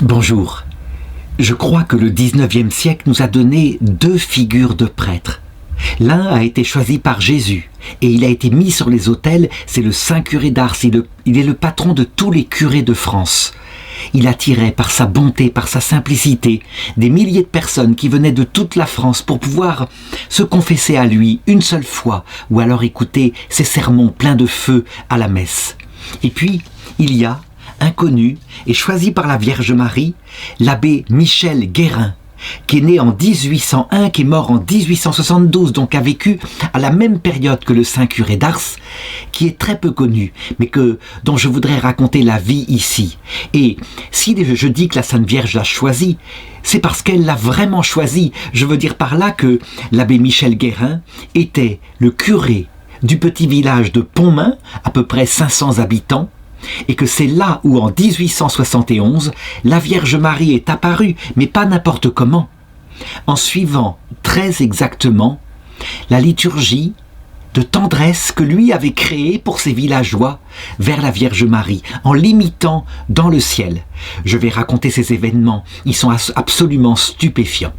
Bonjour. Je crois que le 19e siècle nous a donné deux figures de prêtres. L'un a été choisi par Jésus et il a été mis sur les autels, c'est le Saint curé d'Ars. Il est le patron de tous les curés de France. Il attirait par sa bonté, par sa simplicité, des milliers de personnes qui venaient de toute la France pour pouvoir se confesser à lui une seule fois ou alors écouter ses sermons pleins de feu à la messe. Et puis, il y a, inconnu et choisi par la Vierge Marie, l'abbé Michel Guérin, qui est né en 1801, qui est mort en 1872, donc a vécu à la même période que le Saint curé d'Ars, qui est très peu connu, mais dont je voudrais raconter la vie ici. Et si je dis que la Sainte Vierge l'a choisi, c'est parce qu'elle l'a vraiment choisi. Je veux dire par là que l'abbé Michel Guérin était le curé du petit village de Pontmain, à peu près 500 habitants, et que c'est là où en 1871 la Vierge Marie est apparue, mais pas n'importe comment, en suivant très exactement la liturgie de tendresse que lui avait créée pour ses villageois vers la Vierge Marie, en l'imitant dans le ciel. Je vais raconter ces événements, ils sont absolument stupéfiants.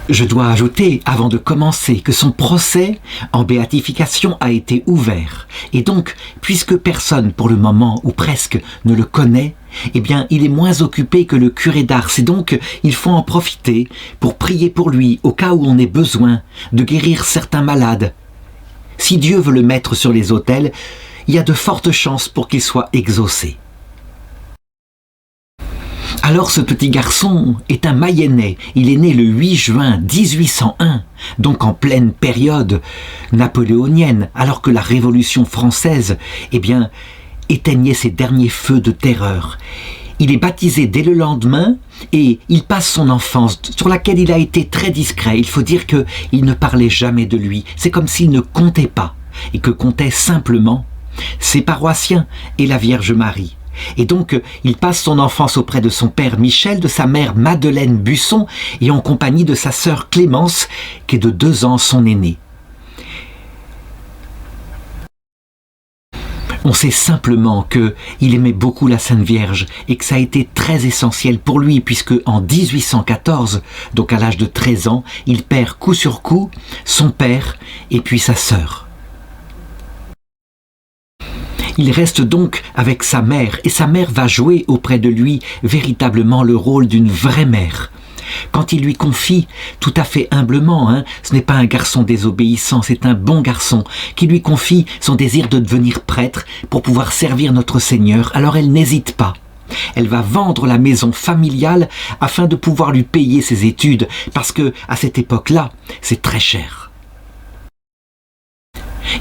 Je dois ajouter, avant de commencer, que son procès en béatification a été ouvert. Et donc, puisque personne, pour le moment, ou presque, ne le connaît, eh bien, il est moins occupé que le curé d'Ars. Et donc, il faut en profiter pour prier pour lui, au cas où on ait besoin de guérir certains malades. Si Dieu veut le mettre sur les autels, il y a de fortes chances pour qu'il soit exaucé. Alors ce petit garçon est un Mayennais, il est né le 8 juin 1801, donc en pleine période napoléonienne, alors que la Révolution française, éteignait ses derniers feux de terreur. Il est baptisé dès le lendemain et il passe son enfance, sur laquelle il a été très discret. Il faut dire qu'il ne parlait jamais de lui, c'est comme s'il ne comptait pas, et que comptaient simplement ses paroissiens et la Vierge Marie. Et donc, il passe son enfance auprès de son père Michel, de sa mère Madeleine Busson et en compagnie de sa sœur Clémence, qui est de 2 ans son aînée. On sait simplement qu'il aimait beaucoup la Sainte Vierge et que ça a été très essentiel pour lui puisque en 1814, donc à l'âge de 13 ans, il perd coup sur coup son père et puis sa sœur. Il reste donc avec sa mère, et sa mère va jouer auprès de lui véritablement le rôle d'une vraie mère. Quand il lui confie, tout à fait humblement, ce n'est pas un garçon désobéissant, c'est un bon garçon, qui lui confie son désir de devenir prêtre pour pouvoir servir notre Seigneur, alors elle n'hésite pas. Elle va vendre la maison familiale afin de pouvoir lui payer ses études, parce que à cette époque-là, c'est très cher.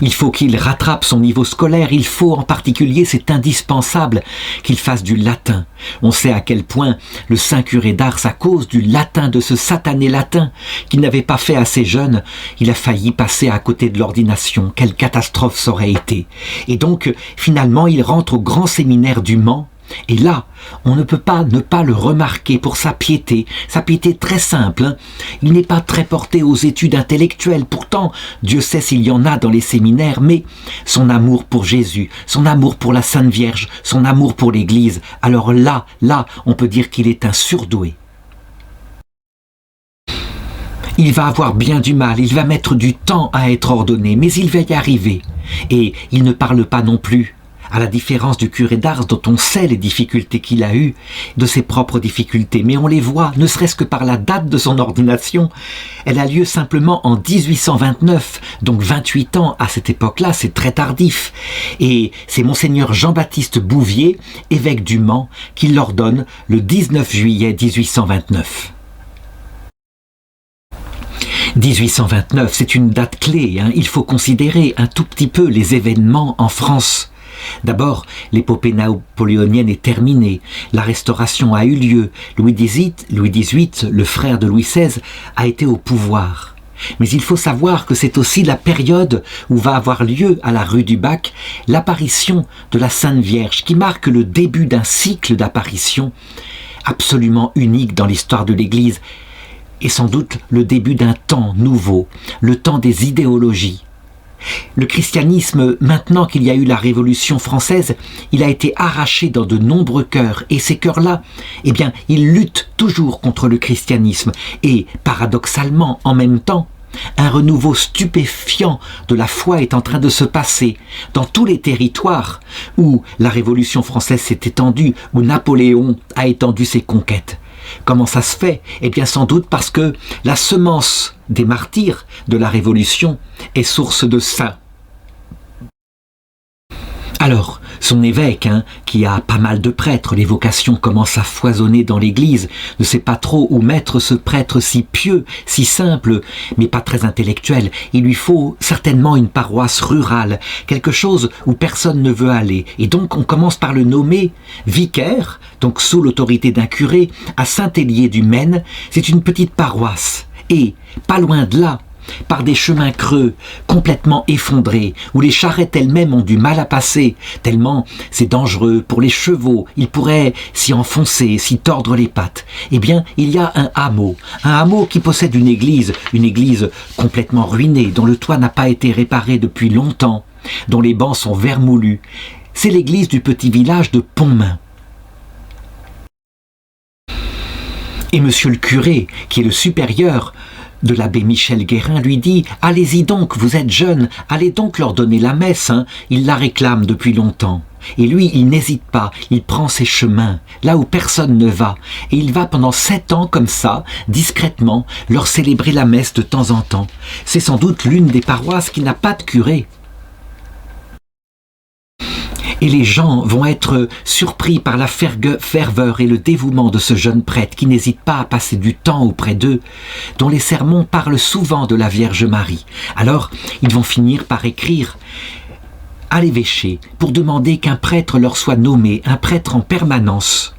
Il faut qu'il rattrape son niveau scolaire, il faut en particulier, c'est indispensable, qu'il fasse du latin. On sait à quel point le Saint curé d'Ars, à cause du latin, de ce satané latin, qu'il n'avait pas fait assez jeune, il a failli passer à côté de l'ordination. Quelle catastrophe ça aurait été. Et donc, finalement, il rentre au grand séminaire du Mans, et là, on ne peut pas ne pas le remarquer pour sa piété très simple. Il n'est pas très porté aux études intellectuelles, pourtant Dieu sait s'il y en a dans les séminaires, mais son amour pour Jésus, son amour pour la Sainte Vierge, son amour pour l'Église, alors là, on peut dire qu'il est un surdoué. Il va avoir bien du mal, il va mettre du temps à être ordonné, mais il va y arriver. Et il ne parle pas non plus, à la différence du curé d'Ars dont on sait les difficultés qu'il a eues, de ses propres difficultés, mais on les voit, ne serait-ce que par la date de son ordination. Elle a lieu simplement en 1829, donc 28 ans à cette époque-là, c'est très tardif. Et c'est Monseigneur Jean-Baptiste Bouvier, évêque du Mans, qui l'ordonne le 19 juillet 1829. 1829, c'est une date clé, il faut considérer un tout petit peu les événements en France. D'abord, l'épopée napoléonienne est terminée, la Restauration a eu lieu, Louis XVIII, le frère de Louis XVI, a été au pouvoir. Mais il faut savoir que c'est aussi la période où va avoir lieu à la rue du Bac l'apparition de la Sainte Vierge, qui marque le début d'un cycle d'apparitions absolument unique dans l'histoire de l'Église, et sans doute le début d'un temps nouveau, le temps des idéologies. Le christianisme, maintenant qu'il y a eu la Révolution française, il a été arraché dans de nombreux cœurs. Et ces cœurs-là, eh bien, ils luttent toujours contre le christianisme. Et paradoxalement, en même temps, un renouveau stupéfiant de la foi est en train de se passer dans tous les territoires où la Révolution française s'est étendue, où Napoléon a étendu ses conquêtes. Comment ça se fait? Eh bien sans doute parce que la semence des martyrs de la Révolution est source de saints. Alors, son évêque, qui a pas mal de prêtres, les vocations commencent à foisonner dans l'église, ne sait pas trop où mettre ce prêtre si pieux, si simple, mais pas très intellectuel. Il lui faut certainement une paroisse rurale, quelque chose où personne ne veut aller. Et donc on commence par le nommer vicaire, donc sous l'autorité d'un curé, à Saint-Hélier du Maine. C'est une petite paroisse. Et, pas loin de là, par des chemins creux, complètement effondrés, où les charrettes elles-mêmes ont du mal à passer, tellement c'est dangereux pour les chevaux, ils pourraient s'y enfoncer, s'y tordre les pattes. Eh bien, il y a un hameau qui possède une église complètement ruinée, dont le toit n'a pas été réparé depuis longtemps, dont les bancs sont vermoulus. C'est l'église du petit village de Pontmain. Et monsieur le curé, qui est le supérieur de l'abbé Michel Guérin, lui dit « Allez-y donc, vous êtes jeune, allez donc leur donner la messe, il la réclame depuis longtemps. » Et lui, il n'hésite pas, il prend ses chemins, là où personne ne va, et il va pendant 7 ans comme ça, discrètement, leur célébrer la messe de temps en temps. C'est sans doute l'une des paroisses qui n'a pas de curé. Et les gens vont être surpris par la ferveur et le dévouement de ce jeune prêtre qui n'hésite pas à passer du temps auprès d'eux, dont les sermons parlent souvent de la Vierge Marie. Alors, ils vont finir par écrire à l'évêché pour demander qu'un prêtre leur soit nommé, un prêtre en permanence.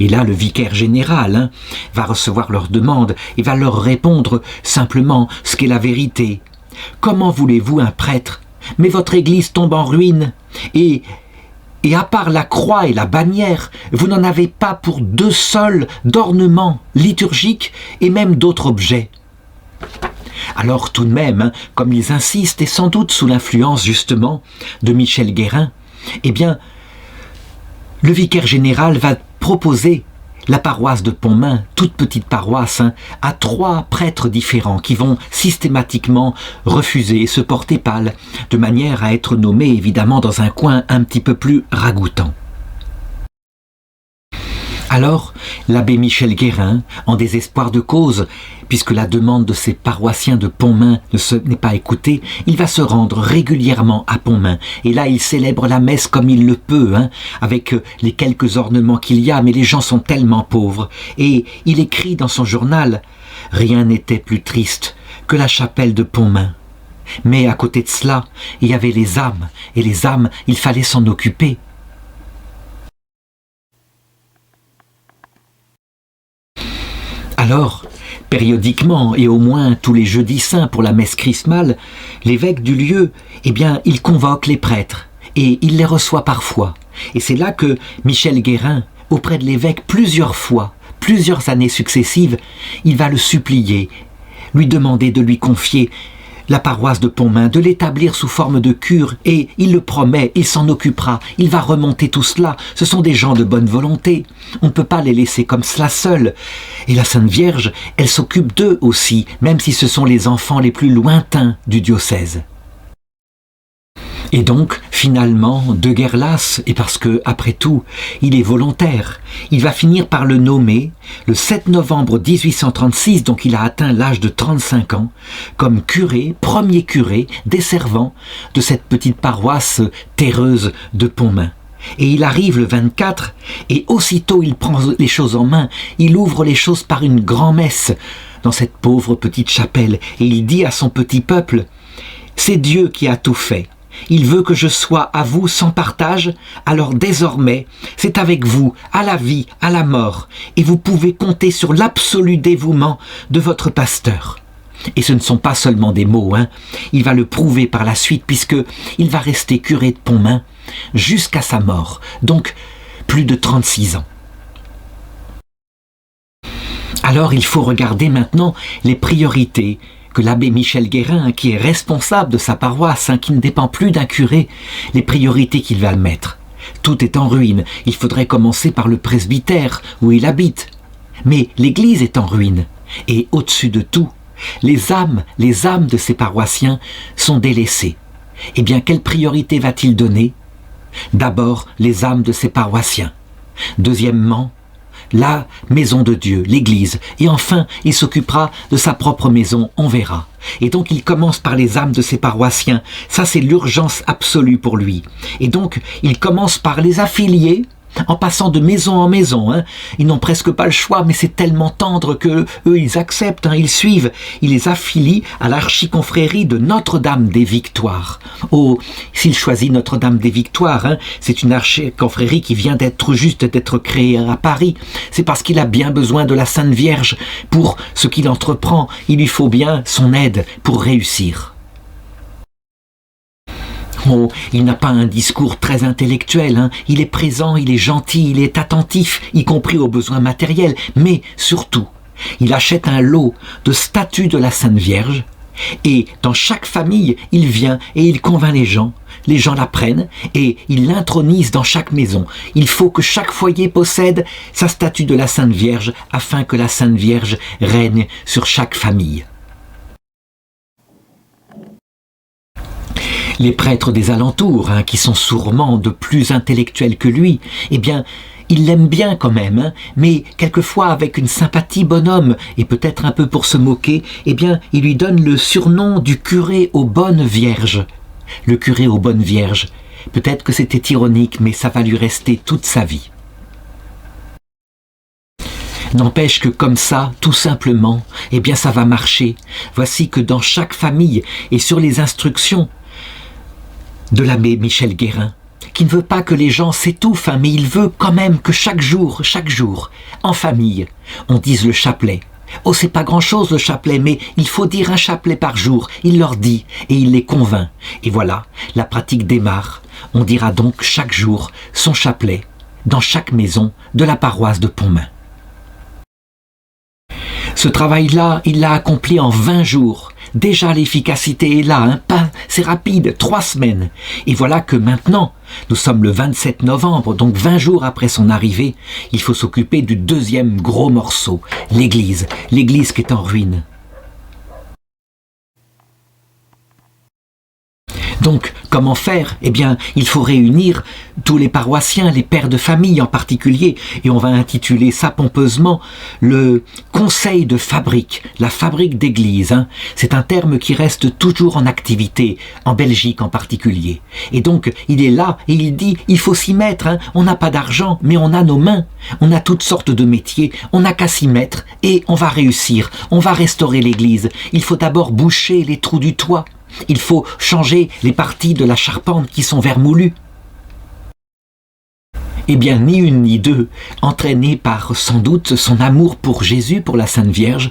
Et là, le vicaire général va recevoir leur demande et va leur répondre simplement ce qu'est la vérité. « Comment voulez-vous un prêtre? Mais votre église tombe en ruine et à part la croix et la bannière, vous n'en avez pas pour 2 sols d'ornements liturgiques et même d'autres objets. » Alors tout de même, comme ils insistent, et sans doute sous l'influence justement de Michel Guérin, eh bien, le vicaire général va proposer la paroisse de Pontmain, toute petite paroisse, à 3 prêtres différents qui vont systématiquement refuser et se porter pâle, de manière à être nommés évidemment dans un coin un petit peu plus ragoûtant. Alors, l'abbé Michel Guérin, en désespoir de cause, puisque la demande de ses paroissiens de Pontmain n'est pas écoutée, il va se rendre régulièrement à Pontmain. Et là, il célèbre la messe comme il le peut, avec les quelques ornements qu'il y a, mais les gens sont tellement pauvres. Et il écrit dans son journal « Rien n'était plus triste que la chapelle de Pontmain. Mais à côté de cela, il y avait les âmes, et les âmes, il fallait s'en occuper. » Alors, périodiquement, et au moins tous les jeudis saints pour la messe chrismale, l'évêque du lieu, eh bien, il convoque les prêtres, et il les reçoit parfois. Et c'est là que Michel Guérin, auprès de l'évêque plusieurs fois, plusieurs années successives, il va le supplier, lui demander de lui confier la paroisse de Pontmain, de l'établir sous forme de cure, et il le promet, il s'en occupera, il va remonter tout cela. Ce sont des gens de bonne volonté, on ne peut pas les laisser comme cela seuls. Et la Sainte Vierge, elle s'occupe d'eux aussi, même si ce sont les enfants les plus lointains du diocèse. Et donc, finalement, de guerre lasse, et parce que, après tout, il est volontaire, il va finir par le nommer, le 7 novembre 1836, donc il a atteint l'âge de 35 ans, comme curé, premier curé, desservant de cette petite paroisse terreuse de Pontmain. Et il arrive le 24, et aussitôt il prend les choses en main, il ouvre les choses par une grand-messe dans cette pauvre petite chapelle, et il dit à son petit peuple « C'est Dieu qui a tout fait. Il veut que je sois à vous sans partage, alors désormais, c'est avec vous, à la vie, à la mort, et vous pouvez compter sur l'absolu dévouement de votre pasteur. » Et ce ne sont pas seulement des mots, il va le prouver par la suite, puisqu'il va rester curé de Pontmain jusqu'à sa mort, donc plus de 36 ans. Alors il faut regarder maintenant les priorités que l'abbé Michel Guérin, qui est responsable de sa paroisse, qui ne dépend plus d'un curé, les priorités qu'il va mettre. Tout est en ruine. Il faudrait commencer par le presbytère où il habite. Mais l'Église est en ruine. Et au-dessus de tout, les âmes de ses paroissiens sont délaissées. Eh bien, quelle priorité va-t-il donner? D'abord, les âmes de ses paroissiens. Deuxièmement, la maison de Dieu, l'Église. Et enfin, il s'occupera de sa propre maison, on verra. Et donc, il commence par les âmes de ses paroissiens. Ça, c'est l'urgence absolue pour lui. Et donc, il commence par les affiliés, en passant de maison en maison. Ils n'ont presque pas le choix, mais c'est tellement tendre que eux, ils acceptent, ils suivent. Il les affilie à l'archiconfrérie de Notre-Dame des Victoires. Oh, s'il choisit Notre-Dame des Victoires, c'est une archiconfrérie qui vient d'être créée à Paris. C'est parce qu'il a bien besoin de la Sainte Vierge pour ce qu'il entreprend. Il lui faut bien son aide pour réussir. Oh, il n'a pas un discours très intellectuel, il est présent, il est gentil, il est attentif, y compris aux besoins matériels, mais surtout, il achète un lot de statues de la Sainte Vierge, et dans chaque famille, il vient et il convainc les gens la prennent, et il l'intronise dans chaque maison. Il faut que chaque foyer possède sa statue de la Sainte Vierge, afin que la Sainte Vierge règne sur chaque famille. Les prêtres des alentours, qui sont sûrement de plus intellectuels que lui, eh bien, ils l'aiment bien quand même, mais quelquefois avec une sympathie bonhomme, et peut-être un peu pour se moquer, eh bien, il lui donne le surnom du curé aux bonnes vierges. Le curé aux bonnes vierges. Peut-être que c'était ironique, mais ça va lui rester toute sa vie. N'empêche que comme ça, tout simplement, eh bien, ça va marcher. Voici que dans chaque famille, et sur les instructions de l'abbé Michel Guérin, qui ne veut pas que les gens s'étouffent, mais il veut quand même que chaque jour, en famille, on dise le chapelet. Oh, c'est pas grand-chose le chapelet, mais il faut dire un chapelet par jour. Il leur dit et il les convainc. Et voilà, la pratique démarre. On dira donc chaque jour son chapelet dans chaque maison de la paroisse de Pontmain. Ce travail-là, il l'a accompli en 20 jours. Déjà, l'efficacité est là, c'est rapide, 3 semaines. Et voilà que maintenant, nous sommes le 27 novembre, donc 20 jours après son arrivée, il faut s'occuper du deuxième gros morceau, l'Église qui est en ruine. Donc, comment faire? Eh bien, il faut réunir tous les paroissiens, les pères de famille en particulier, et on va intituler ça pompeusement le conseil de fabrique, la fabrique d'église. C'est un terme qui reste toujours en activité, en Belgique en particulier. Et donc, il est là et il dit, il faut s'y mettre, on n'a pas d'argent, mais on a nos mains, on a toutes sortes de métiers, on n'a qu'à s'y mettre et on va réussir, on va restaurer l'église. Il faut d'abord boucher les trous du toit. Il faut changer les parties de la charpente qui sont vermoulues. Eh bien, ni une ni deux, entraînés par sans doute son amour pour Jésus, pour la Sainte Vierge,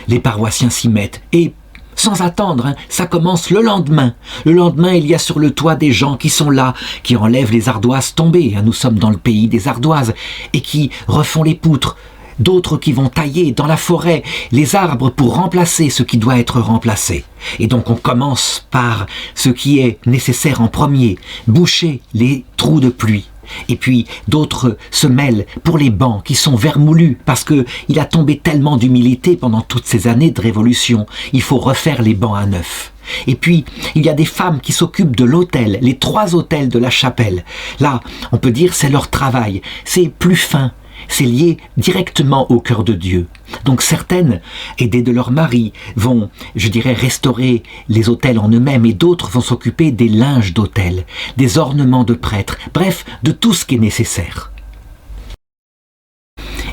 les paroissiens s'y mettent. Et sans attendre, ça commence le lendemain. Le lendemain, il y a sur le toit des gens qui sont là, qui enlèvent les ardoises tombées. Nous sommes dans le pays des ardoises. Et qui refont les poutres. D'autres qui vont tailler dans la forêt les arbres pour remplacer ce qui doit être remplacé. Et donc on commence par ce qui est nécessaire en premier, boucher les trous de pluie. Et puis d'autres se mêlent pour les bancs qui sont vermoulus parce qu'il a tombé tellement d'humilité pendant toutes ces années de révolution. Il faut refaire les bancs à neuf. Et puis, il y a des femmes qui s'occupent de l'autel, les 3 autels de la chapelle. Là, on peut dire c'est leur travail, c'est plus fin. C'est lié directement au cœur de Dieu. Donc certaines, aidées de leur mari, vont, restaurer les autels en eux-mêmes et d'autres vont s'occuper des linges d'autel, des ornements de prêtres, bref, de tout ce qui est nécessaire.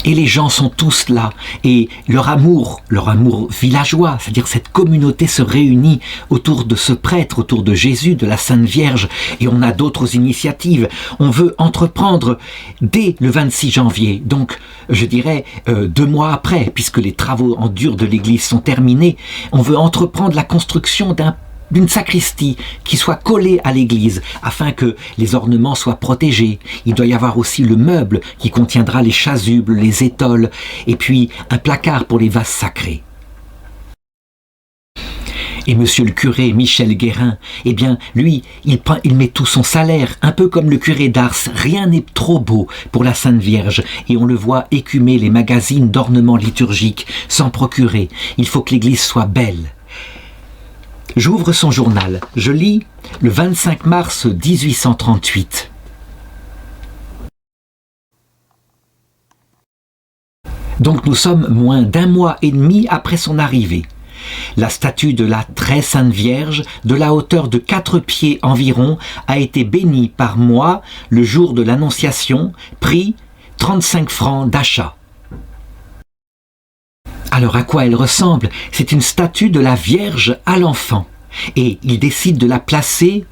Et les gens sont tous là, et leur amour villageois, c'est-à-dire cette communauté se réunit autour de ce prêtre, autour de Jésus, de la Sainte Vierge, et on a d'autres initiatives. On veut entreprendre dès le 26 janvier, donc 2 mois après, puisque les travaux en dur de l'église sont terminés, on veut entreprendre la construction d'une sacristie qui soit collée à l'église afin que les ornements soient protégés. Il doit y avoir aussi le meuble qui contiendra les chasubles, les étoles et puis un placard pour les vases sacrés. Et monsieur le curé Michel Guérin, eh bien, lui, il met tout son salaire, un peu comme le curé d'Ars. Rien n'est trop beau pour la Sainte Vierge. Et on le voit écumer les magazines d'ornements liturgiques, s'en procurer. Il faut que l'église soit belle. J'ouvre son journal. Je lis le 25 mars 1838. Donc nous sommes moins d'1 mois et demi après son arrivée. La statue de la très sainte Vierge, de la hauteur de 4 pieds environ, a été bénie par moi le jour de l'Annonciation, prix 35 francs d'achat. Alors à quoi elle ressemble? C'est une statue de la Vierge à l'enfant. Et il décide de la placer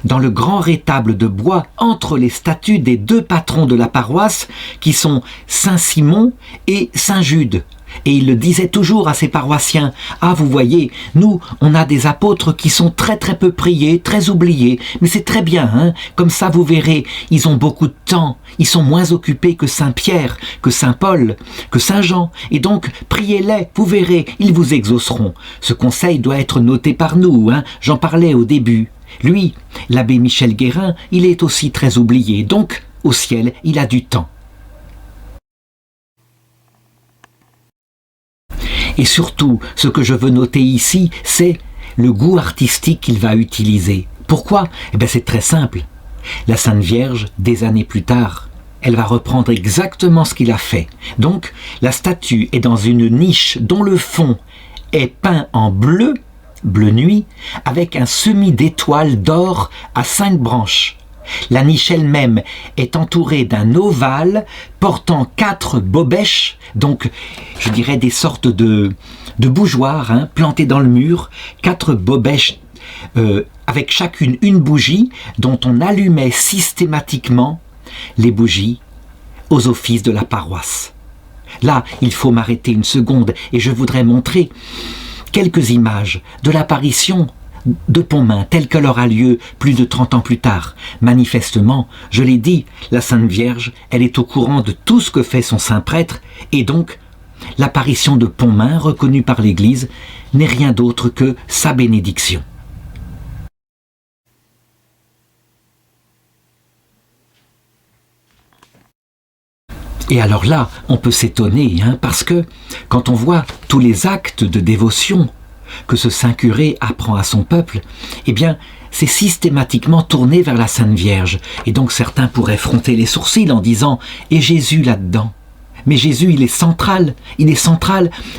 dans le grand rétable de bois entre les statues des 2 patrons de la paroisse qui sont Saint-Simon et Saint-Jude. Et il le disait toujours à ses paroissiens, « Ah, vous voyez, nous, on a des apôtres qui sont très très peu priés, très oubliés, mais c'est très bien, hein, comme ça vous verrez, ils ont beaucoup de temps, ils sont moins occupés que Saint-Pierre, que Saint-Paul, que Saint-Jean, et donc priez-les, vous verrez, ils vous exauceront. » Ce conseil doit être noté par nous, hein, j'en parlais au début. Lui, l'abbé Michel Guérin, il est aussi très oublié, donc au ciel, il a du temps. Et surtout, ce que je veux noter ici, c'est le goût artistique qu'il va utiliser. Pourquoi? Eh bien, c'est très simple. La Sainte Vierge, des années plus tard, elle va reprendre exactement ce qu'il a fait. Donc, la statue est dans une niche dont le fond est peint en bleu, bleu nuit, avec un semis d'étoiles d'or à 5 branches. La niche elle-même est entourée d'un ovale portant 4 bobèches, donc je dirais des sortes de bougeoirs, hein, plantés dans le mur, 4 bobèches avec chacune une bougie dont on allumait systématiquement les bougies aux offices de la paroisse. Là, il faut m'arrêter une seconde et je voudrais montrer quelques images de l'apparition de Pontmain, telle qu'elle aura lieu plus de 30 ans plus tard. Manifestement, je l'ai dit, la Sainte Vierge, elle est au courant de tout ce que fait son saint prêtre, et donc, l'apparition de Pontmain, reconnue par l'Église, n'est rien d'autre que sa bénédiction. Et alors là, on peut s'étonner, hein, parce que quand on voit tous les actes de dévotion que ce saint curé apprend à son peuple, eh bien, c'est systématiquement tourné vers la Sainte Vierge. Et donc certains pourraient fronter les sourcils en disant « Et Jésus là-dedans ?» Mais Jésus, il est central,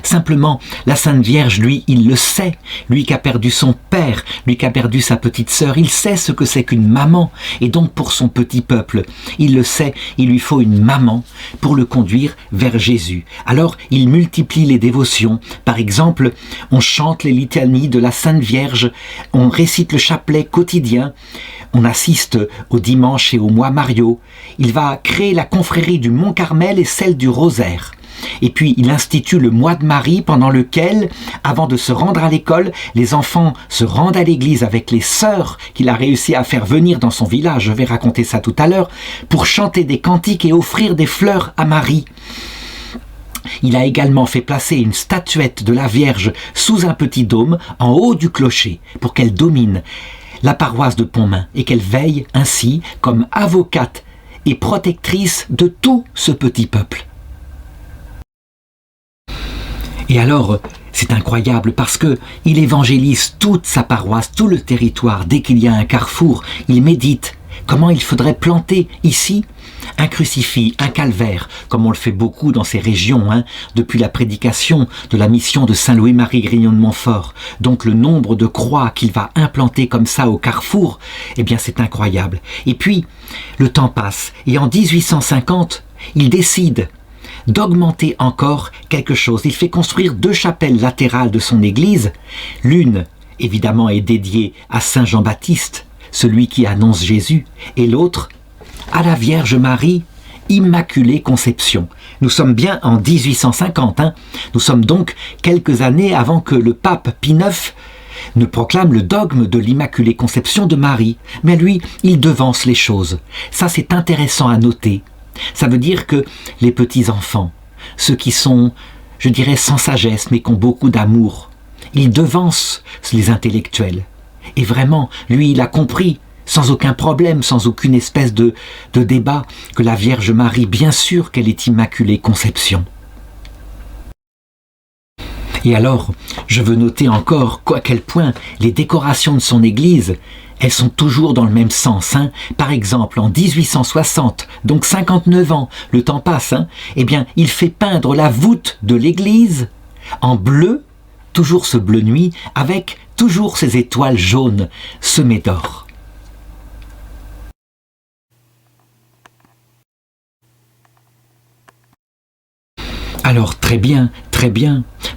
Simplement, la Sainte Vierge, lui, il le sait. Lui qui a perdu son père, lui qui a perdu sa petite sœur, il sait ce que c'est qu'une maman. Et donc, pour son petit peuple, il le sait, il lui faut une maman pour le conduire vers Jésus. Alors, il multiplie les dévotions. Par exemple, on chante les litanies de la Sainte Vierge, on récite le chapelet quotidien, on assiste au dimanche et au mois Mario. Il va créer la confrérie du Mont Carmel et celle du Rosaire. Et puis, il institue le mois de Marie pendant lequel, avant de se rendre à l'école, les enfants se rendent à l'église avec les sœurs qu'il a réussi à faire venir dans son village, je vais raconter ça tout à l'heure, pour chanter des cantiques et offrir des fleurs à Marie. Il a également fait placer une statuette de la Vierge sous un petit dôme en haut du clocher pour qu'elle domine la paroisse de Pontmain et qu'elle veille ainsi comme avocate et protectrice de tout ce petit peuple. Et alors, c'est incroyable parce que il évangélise toute sa paroisse, tout le territoire. Dès qu'il y a un carrefour, il médite comment il faudrait planter ici un crucifix, un calvaire, comme on le fait beaucoup dans ces régions, hein, depuis la prédication de la mission de Saint Louis-Marie Grignon de Montfort. Donc le nombre de croix qu'il va implanter comme ça au carrefour, eh bien c'est incroyable. Et puis, le temps passe, et en 1850, il décide d'augmenter encore quelque chose. Il fait construire 2 chapelles latérales de son église. L'une, évidemment, est dédiée à Saint Jean-Baptiste, celui qui annonce Jésus, et l'autre, à la Vierge Marie, Immaculée Conception. Nous sommes bien en 1850, hein. Nous sommes donc quelques années avant que le pape Pie IX ne proclame le dogme de l'Immaculée Conception de Marie. Mais lui, il devance les choses. Ça, c'est intéressant à noter. Ça veut dire que les petits-enfants, ceux qui sont, je dirais, sans sagesse, mais qui ont beaucoup d'amour, il devance les intellectuels. Et vraiment, lui, il a compris, sans aucun problème, sans aucune espèce de débat, que la Vierge Marie, bien sûr qu'elle est Immaculée Conception. Et alors, je veux noter encore à quel point les décorations de son église, elles sont toujours dans le même sens. Par exemple, en 1860, donc 59 ans, le temps passe, eh bien, il fait peindre la voûte de l'église en bleu, toujours ce bleu nuit, avec toujours ces étoiles jaunes semées d'or. Alors très bien,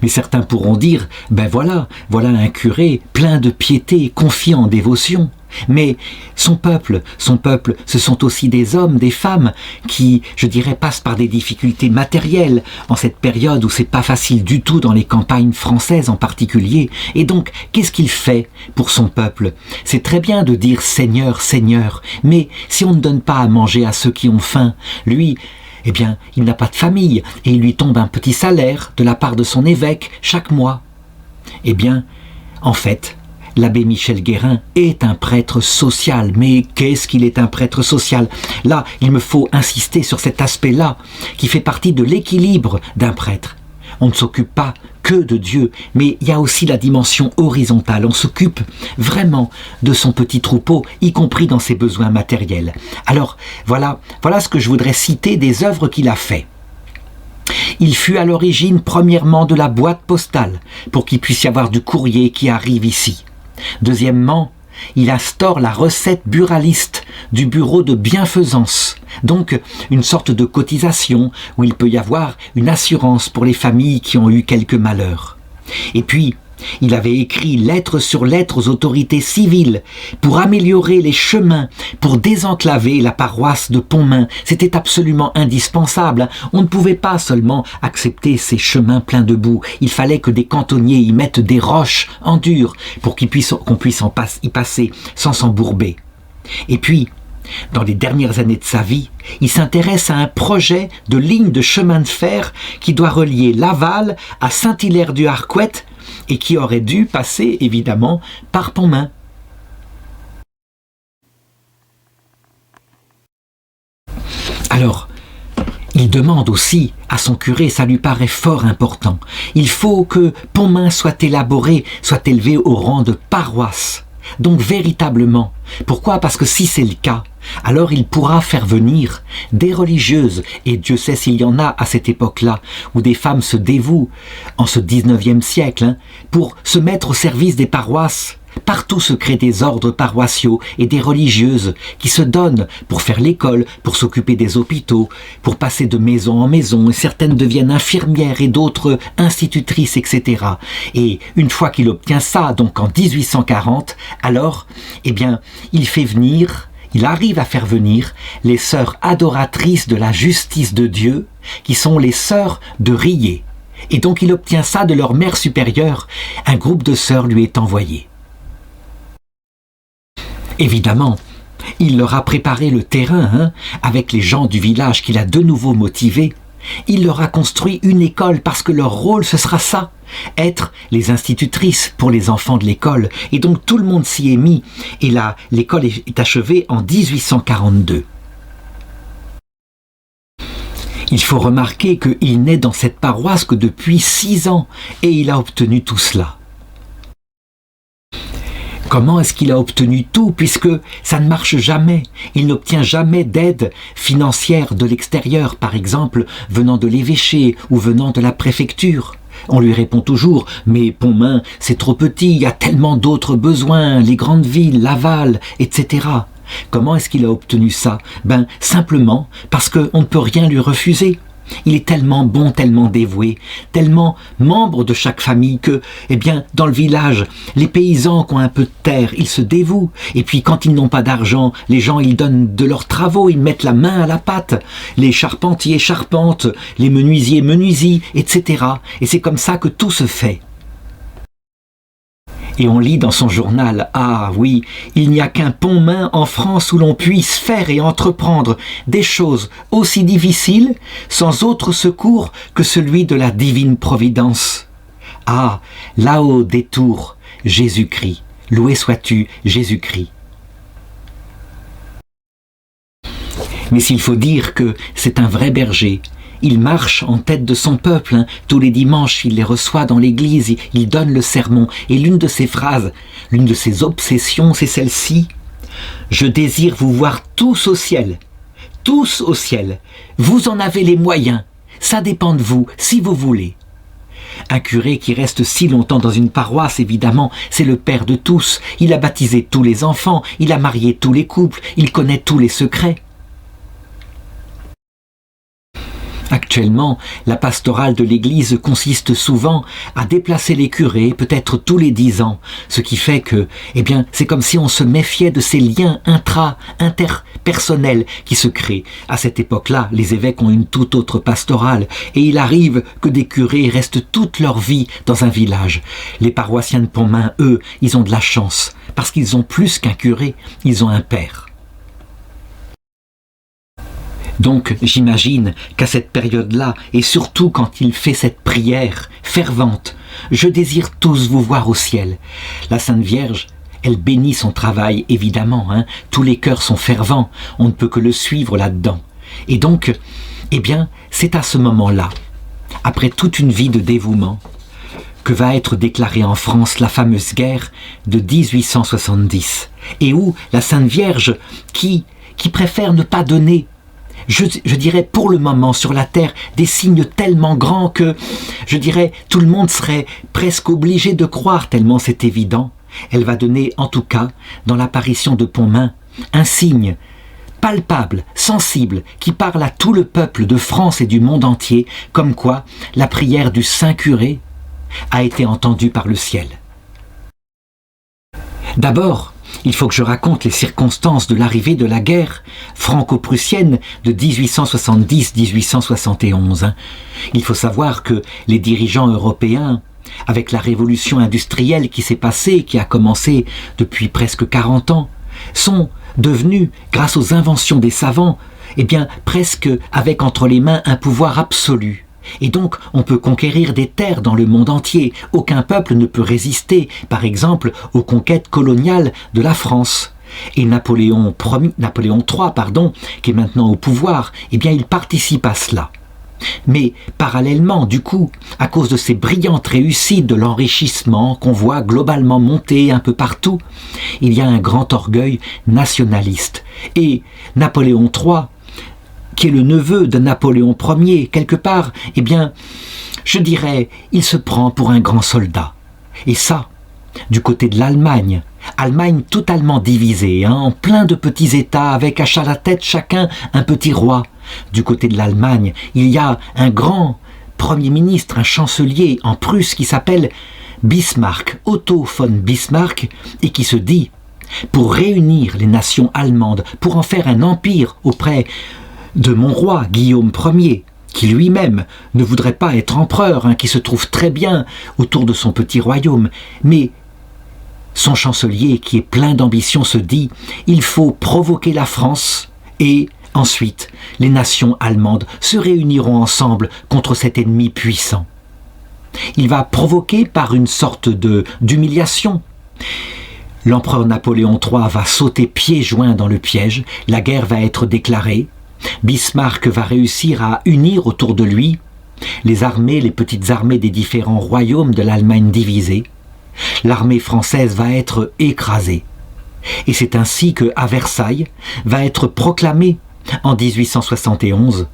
mais certains pourront dire, ben voilà un curé plein de piété, confiant en dévotion. Mais son peuple, ce sont aussi des hommes, des femmes qui, je dirais, passent par des difficultés matérielles en cette période où c'est pas facile du tout dans les campagnes françaises en particulier. Et donc, qu'est-ce qu'il fait pour son peuple? C'est très bien de dire Seigneur, Seigneur, mais si on ne donne pas à manger à ceux qui ont faim, lui, eh bien, il n'a pas de famille et il lui tombe un petit salaire de la part de son évêque chaque mois. Eh bien, en fait, l'abbé Michel Guérin est un prêtre social. Mais qu'est-ce qu'il est un prêtre social? Là, il me faut insister sur cet aspect-là, qui fait partie de l'équilibre d'un prêtre. On ne s'occupe pas que de Dieu, mais il y a aussi la dimension horizontale. On s'occupe vraiment de son petit troupeau, y compris dans ses besoins matériels. Alors, voilà ce que je voudrais citer des œuvres qu'il a fait. Il fut à l'origine, premièrement, de la boîte postale, pour qu'il puisse y avoir du courrier qui arrive ici. Deuxièmement, il instaure la recette buraliste du bureau de bienfaisance, donc une sorte de cotisation où il peut y avoir une assurance pour les familles qui ont eu quelques malheurs. Et puis, il avait écrit lettre sur lettre aux autorités civiles pour améliorer les chemins, pour désenclaver la paroisse de Pontmain. C'était absolument indispensable. On ne pouvait pas seulement accepter ces chemins pleins de boue. Il fallait que des cantonniers y mettent des roches en dur pour qu'on puisse y passer sans s'embourber. Et puis, dans les dernières années de sa vie, il s'intéresse à un projet de ligne de chemin de fer qui doit relier Laval à Saint-Hilaire-du-Harcouët et qui aurait dû passer évidemment par Pontmain. Alors, il demande aussi à son curé, ça lui paraît fort important, il faut que Pontmain soit élevé au rang de paroisse. Donc véritablement, pourquoi? Parce que si c'est le cas, alors il pourra faire venir des religieuses, et Dieu sait s'il y en a à cette époque-là, où des femmes se dévouent, en ce 19e siècle, pour se mettre au service des paroisses. Partout se créent des ordres paroissiaux et des religieuses qui se donnent pour faire l'école, pour s'occuper des hôpitaux, pour passer de maison en maison, et certaines deviennent infirmières et d'autres institutrices, etc. Et une fois qu'il obtient ça, donc en 1840, alors, eh bien, il arrive à faire venir les sœurs adoratrices de la justice de Dieu, qui sont les sœurs de Riez. Et donc il obtient ça de leur mère supérieure. Un groupe de sœurs lui est envoyé. Évidemment, il leur a préparé le terrain, avec les gens du village qu'il a de nouveau motivés. Il leur a construit une école parce que leur rôle, ce sera ça, être les institutrices pour les enfants de l'école. Et donc tout le monde s'y est mis. Et là, l'école est achevée en 1842. Il faut remarquer qu'il n'est dans cette paroisse que depuis 6 ans et il a obtenu tout cela. Comment est-ce qu'il a obtenu tout? Puisque ça ne marche jamais. Il n'obtient jamais d'aide financière de l'extérieur, par exemple, venant de l'évêché ou venant de la préfecture. On lui répond toujours « Mais Pontmain, c'est trop petit, il y a tellement d'autres besoins, les grandes villes, Laval, etc. » Comment est-ce qu'il a obtenu ça? Simplement parce qu'on ne peut rien lui refuser. Il est tellement bon, tellement dévoué, tellement membre de chaque famille que, dans le village, les paysans qui ont un peu de terre, ils se dévouent. Et puis, quand ils n'ont pas d'argent, les gens, ils donnent de leurs travaux, ils mettent la main à la pâte. Les charpentiers charpentent, les menuisiers menuisent, etc. Et c'est comme ça que tout se fait. Et on lit dans son journal « Ah oui, il n'y a qu'un Pontmain en France où l'on puisse faire et entreprendre des choses aussi difficiles sans autre secours que celui de la divine providence. Ah, là-haut des tours, Jésus-Christ, loué sois-tu, Jésus-Christ. Mais s'il faut dire que c'est un vrai berger, il marche en tête de son peuple, tous les dimanches il les reçoit dans l'église, il donne le sermon, et l'une de ses phrases, l'une de ses obsessions, c'est celle-ci: « Je désire vous voir tous au ciel, vous en avez les moyens, ça dépend de vous, si vous voulez. » Un curé qui reste si longtemps dans une paroisse, évidemment, c'est le père de tous, il a baptisé tous les enfants, il a marié tous les couples, il connaît tous les secrets. Actuellement, la pastorale de l'Église consiste souvent à déplacer les curés, peut-être tous les 10 ans, ce qui fait que, c'est comme si on se méfiait de ces liens interpersonnels qui se créent. À cette époque-là, les évêques ont une toute autre pastorale, et il arrive que des curés restent toute leur vie dans un village. Les paroissiens de Pontmain, eux, ils ont de la chance, parce qu'ils ont plus qu'un curé, ils ont un père. Donc j'imagine qu'à cette période-là, et surtout quand il fait cette prière fervente, « Je désire tous vous voir au ciel », la Sainte Vierge, elle bénit son travail, évidemment, tous les cœurs sont fervents, on ne peut que le suivre là-dedans. Et donc, c'est à ce moment-là, après toute une vie de dévouement, que va être déclarée en France la fameuse guerre de 1870, et où la Sainte Vierge, qui préfère ne pas donner, je dirais pour le moment sur la terre, des signes tellement grands que, je dirais, tout le monde serait presque obligé de croire tellement c'est évident. Elle va donner, en tout cas, dans l'apparition de Pontmain, un signe palpable, sensible, qui parle à tout le peuple de France et du monde entier, comme quoi la prière du Saint-Curé a été entendue par le ciel. D'abord, il faut que je raconte les circonstances de l'arrivée de la guerre franco-prussienne de 1870-1871. Il faut savoir que les dirigeants européens, avec la révolution industrielle qui s'est passée, qui a commencé depuis presque 40 ans, sont devenus, grâce aux inventions des savants, presque avec entre les mains un pouvoir absolu. Et donc, on peut conquérir des terres dans le monde entier. Aucun peuple ne peut résister, par exemple, aux conquêtes coloniales de la France. Et Napoléon III, qui est maintenant au pouvoir, il participe à cela. Mais parallèlement, du coup, à cause de ces brillantes réussites de l'enrichissement qu'on voit globalement monter un peu partout, il y a un grand orgueil nationaliste. Et Napoléon III, qui est le neveu de Napoléon Ier, quelque part, je dirais, il se prend pour un grand soldat. Et ça, du côté de l'Allemagne, Allemagne totalement divisée, en plein de petits États, avec à la tête chacun un petit roi. Du côté de l'Allemagne, il y a un grand Premier ministre, un chancelier en Prusse qui s'appelle Bismarck, Otto von Bismarck, et qui se dit, pour réunir les nations allemandes, pour en faire un empire auprès de mon roi Guillaume Ier, qui lui-même ne voudrait pas être empereur, qui se trouve très bien autour de son petit royaume, mais son chancelier, qui est plein d'ambition, se dit « Il faut provoquer la France et ensuite les nations allemandes se réuniront ensemble contre cet ennemi puissant. » Il va provoquer par une sorte d'humiliation. L'empereur Napoléon III va sauter pieds joints dans le piège, la guerre va être déclarée, Bismarck va réussir à unir autour de lui les armées, les petites armées des différents royaumes de l'Allemagne divisée. L'armée française va être écrasée. Et c'est ainsi qu'à Versailles va être proclamée en 1871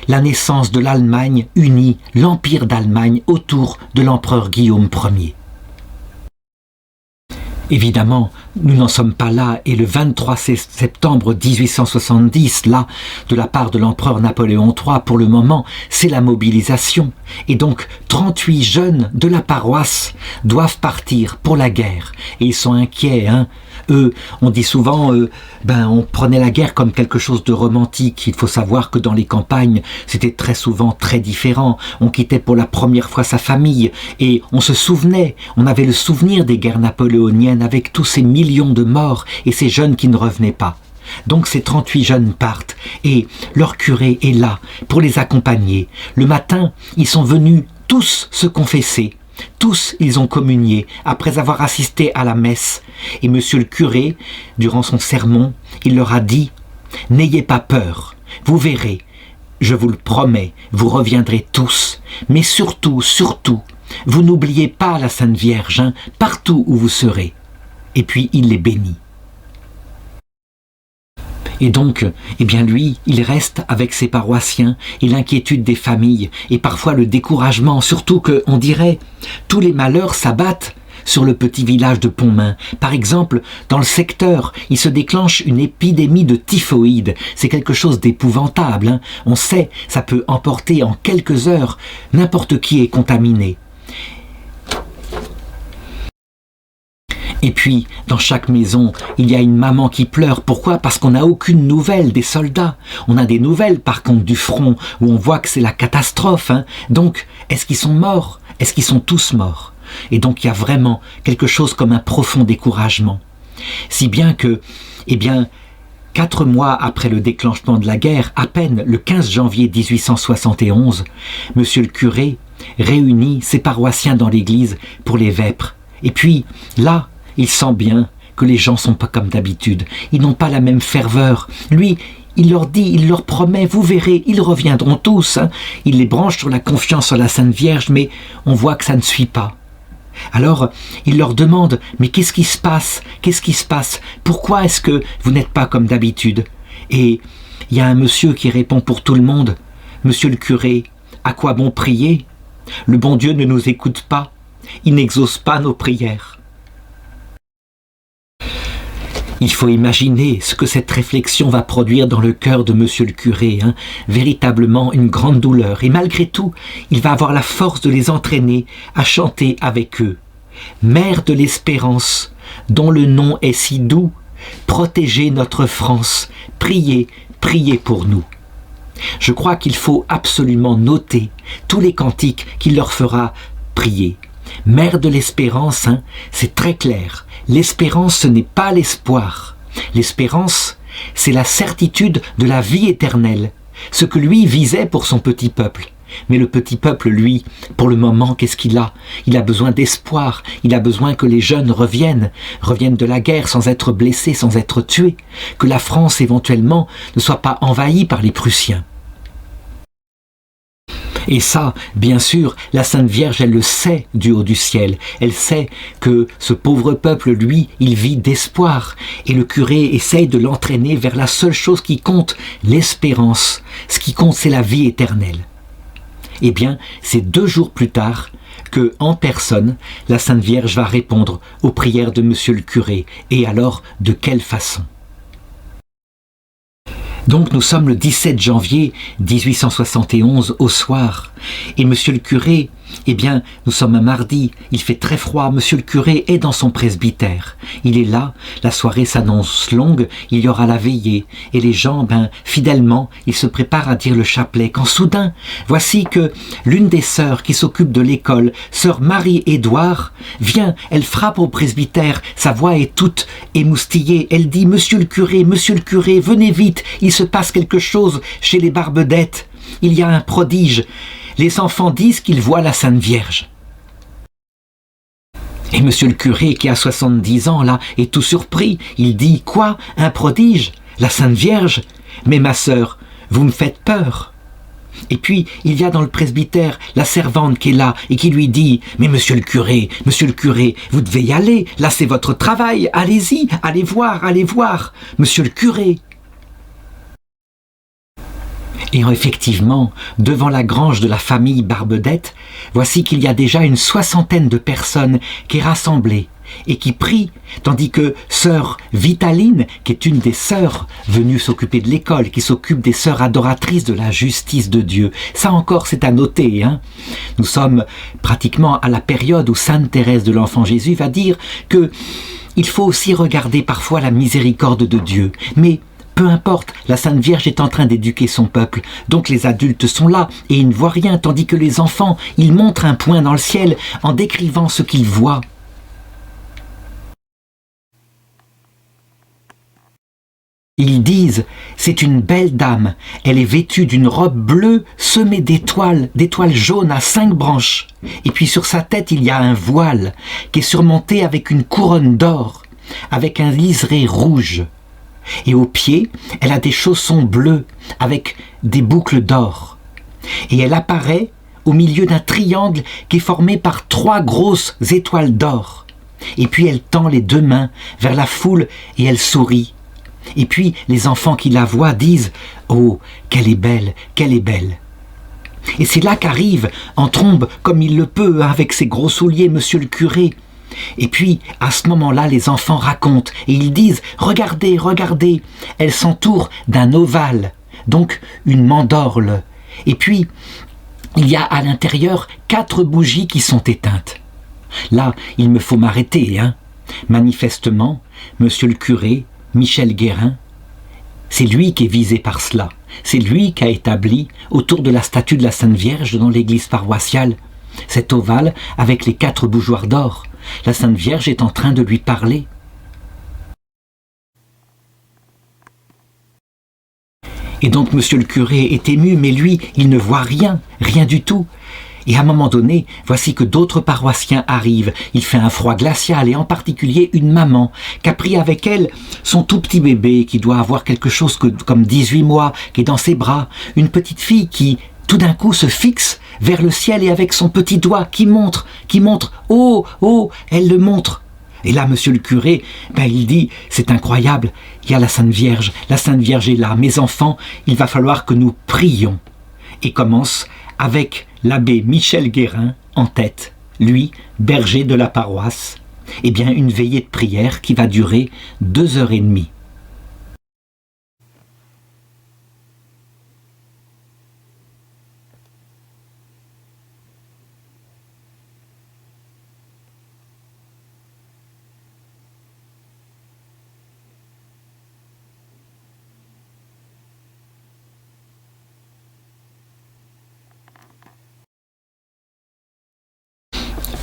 la naissance de l'Allemagne unie, l'Empire d'Allemagne autour de l'empereur Guillaume Ier. Évidemment, nous n'en sommes pas là, et le 23 septembre 1870, là, de la part de l'empereur Napoléon III, pour le moment, c'est la mobilisation. Et donc, 38 jeunes de la paroisse doivent partir pour la guerre. Et ils sont inquiets, Eux, on dit souvent, on prenait la guerre comme quelque chose de romantique. Il faut savoir que dans les campagnes, c'était très souvent très différent. On quittait pour la première fois sa famille et on se souvenait, on avait le souvenir des guerres napoléoniennes avec tous ces millions de morts et ces jeunes qui ne revenaient pas. Donc ces 38 jeunes partent et leur curé est là pour les accompagner. Le matin, ils sont venus tous se confessaient. Tous, ils ont communié après avoir assisté à la messe. Et monsieur le curé, durant son sermon, il leur a dit « N'ayez pas peur, vous verrez, je vous le promets, vous reviendrez tous. Mais surtout, surtout, vous n'oubliez pas la Sainte Vierge, hein, partout où vous serez. » Et puis il les bénit. Et donc, eh bien lui, il reste avec ses paroissiens et l'inquiétude des familles et parfois le découragement, surtout que, on dirait, tous les malheurs s'abattent sur le petit village de Pontmain. Par exemple, dans le secteur, il se déclenche une épidémie de typhoïde. C'est quelque chose d'épouvantable, hein. On sait, ça peut emporter en quelques heures n'importe qui est contaminé. Et puis, dans chaque maison, il y a une maman qui pleure. Pourquoi ? Parce qu'on n'a aucune nouvelle des soldats. On a des nouvelles, par contre, du front, où on voit que c'est la catastrophe, hein. Donc, est-ce qu'ils sont morts ? Est-ce qu'ils sont tous morts ? Et donc, il y a vraiment quelque chose comme un profond découragement. Si bien que, 4 mois après le déclenchement de la guerre, à peine le 15 janvier 1871, monsieur le curé réunit ses paroissiens dans l'église pour les vêpres. Et puis, là, il sent bien que les gens sont pas comme d'habitude. Ils n'ont pas la même ferveur. Lui, il leur dit, il leur promet, vous verrez, ils reviendront tous, hein. Il les branche sur la confiance en la Sainte Vierge, mais on voit que ça ne suit pas. Alors, il leur demande, mais qu'est-ce qui se passe ? Qu'est-ce qui se passe ? Pourquoi est-ce que vous n'êtes pas comme d'habitude ? Et il y a un monsieur qui répond pour tout le monde, monsieur le curé, à quoi bon prier ? Le bon Dieu ne nous écoute pas. Il n'exauce pas nos prières. Il faut imaginer ce que cette réflexion va produire dans le cœur de monsieur le curé, hein. Véritablement une grande douleur. Et malgré tout, il va avoir la force de les entraîner à chanter avec eux. Mère de l'espérance, dont le nom est si doux, protégez notre France, priez, priez pour nous. Je crois qu'il faut absolument noter tous les cantiques qu'il leur fera prier. Mère de l'espérance, hein, c'est très clair. L'espérance, ce n'est pas l'espoir. L'espérance, c'est la certitude de la vie éternelle. Ce que lui visait pour son petit peuple. Mais le petit peuple, lui, pour le moment, qu'est-ce qu'il a ? Il a besoin d'espoir. Il a besoin que les jeunes reviennent de la guerre sans être blessés, sans être tués. Que la France, éventuellement, ne soit pas envahie par les Prussiens. Et ça, bien sûr, la Sainte Vierge, elle le sait du haut du ciel. Elle sait que ce pauvre peuple, lui, il vit d'espoir. Et le curé essaye de l'entraîner vers la seule chose qui compte, l'espérance. Ce qui compte, c'est la vie éternelle. Eh bien, c'est 2 jours plus tard que, en personne, la Sainte Vierge va répondre aux prières de monsieur le curé. Et alors, de quelle façon ? Donc nous sommes le 17 janvier 1871 au soir. Et monsieur le curé, nous sommes un mardi, il fait très froid, monsieur le curé est dans son presbytère. Il est là, la soirée s'annonce longue, il y aura la veillée. Et les gens, fidèlement, ils se préparent à dire le chapelet. Quand soudain, voici que l'une des sœurs qui s'occupe de l'école, sœur Marie-Édouard, vient, elle frappe au presbytère, sa voix est toute émoustillée. Elle dit « Monsieur le curé, venez vite, il se passe quelque chose chez les Barbedettes. Il y a un prodige. Les enfants disent qu'ils voient la Sainte Vierge. » Et monsieur le curé, qui a 70 ans, là, est tout surpris. Il dit « Quoi ? Un prodige ? La Sainte Vierge ? Mais ma sœur, vous me faites peur. » Et puis, il y a dans le presbytère la servante qui est là et qui lui dit « Mais monsieur le curé, vous devez y aller. Là, c'est votre travail. Allez-y, allez voir. Monsieur le curé. » Et effectivement, devant la grange de la famille Barbedette, voici qu'il y a déjà une 60aine de personnes qui est rassemblée et qui prient, tandis que sœur Vitaline, qui est une des sœurs venues s'occuper de l'école, qui s'occupe des sœurs adoratrices de la justice de Dieu. Ça encore, c'est à noter, hein. Nous sommes pratiquement à la période où Sainte Thérèse de l'Enfant Jésus va dire que il faut aussi regarder parfois la miséricorde de Dieu. Mais peu importe, la Sainte Vierge est en train d'éduquer son peuple. Donc les adultes sont là et ils ne voient rien, tandis que les enfants, ils montrent un point dans le ciel en décrivant ce qu'ils voient. Ils disent, c'est une belle dame, elle est vêtue d'une robe bleue semée d'étoiles jaunes à 5 branches. Et puis sur sa tête, il y a un voile qui est surmonté avec une couronne d'or, avec un liseré rouge. Et aux pieds, elle a des chaussons bleus avec des boucles d'or. Et elle apparaît au milieu d'un triangle qui est formé par 3 grosses étoiles d'or. Et puis elle tend les 2 mains vers la foule et elle sourit. Et puis les enfants qui la voient disent « Oh, qu'elle est belle, qu'elle est belle !» Et c'est là qu'arrive, en trombe, comme il le peut, avec ses gros souliers, monsieur le curé. Et puis, à ce moment-là, les enfants racontent et ils disent « Regardez, regardez !» Elle s'entoure d'un ovale, donc une mandorle. Et puis, il y a à l'intérieur 4 bougies qui sont éteintes. Là, il me faut m'arrêter, hein. Manifestement, monsieur le curé, Michel Guérin, c'est lui qui est visé par cela. C'est lui qui a établi, autour de la statue de la Sainte Vierge dans l'église paroissiale, cet ovale avec les 4 bougeoirs d'or. La Sainte Vierge est en train de lui parler. Et donc monsieur le curé est ému, mais lui, il ne voit rien, rien du tout. Et à un moment donné, voici que d'autres paroissiens arrivent. Il fait un froid glacial et en particulier une maman qui a pris avec elle son tout petit bébé qui doit avoir quelque chose comme 18 mois, qui est dans ses bras. Une petite fille qui, tout d'un coup, se fixe vers le ciel et avec son petit doigt qui montre, oh, oh, elle le montre. Et là, monsieur le curé, il dit, c'est incroyable, il y a la Sainte Vierge est là. Mes enfants, il va falloir que nous prions. Et commence avec l'abbé Michel Guérin en tête, lui, berger de la paroisse, une veillée de prière qui va durer 2h30.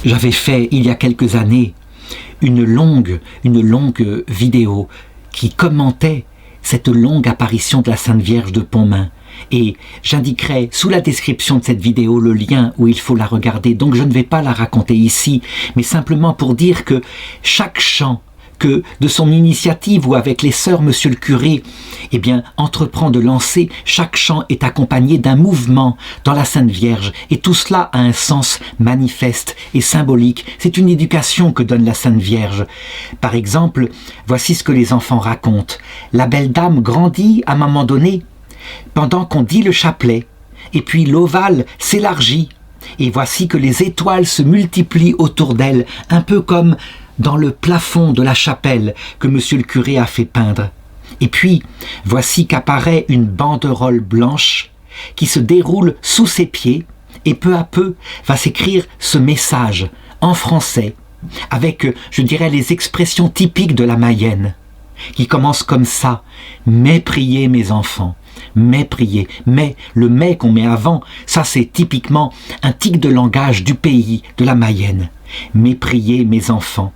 J'avais fait, il y a quelques années, une longue vidéo qui commentait cette longue apparition de la Sainte Vierge de Pontmain. Et j'indiquerai sous la description de cette vidéo le lien où il faut la regarder. Donc je ne vais pas la raconter ici, mais simplement pour dire que chaque chant que de son initiative ou avec les sœurs monsieur le curé, entreprend de lancer, chaque chant est accompagné d'un mouvement dans la Sainte Vierge et tout cela a un sens manifeste et symbolique. C'est une éducation que donne la Sainte Vierge. Par exemple, voici ce que les enfants racontent. La belle dame grandit à un moment donné pendant qu'on dit le chapelet et puis l'ovale s'élargit et voici que les étoiles se multiplient autour d'elle, un peu comme dans le plafond de la chapelle que monsieur le curé a fait peindre. Et puis, voici qu'apparaît une banderole blanche qui se déroule sous ses pieds et peu à peu va s'écrire ce message en français avec, je dirais, les expressions typiques de la Mayenne qui commence comme ça. « Mais priez mes enfants ». Mais priez, mais le mais qu'on met avant, ça c'est typiquement un tic de langage du pays, de la Mayenne. Mais priez mes enfants,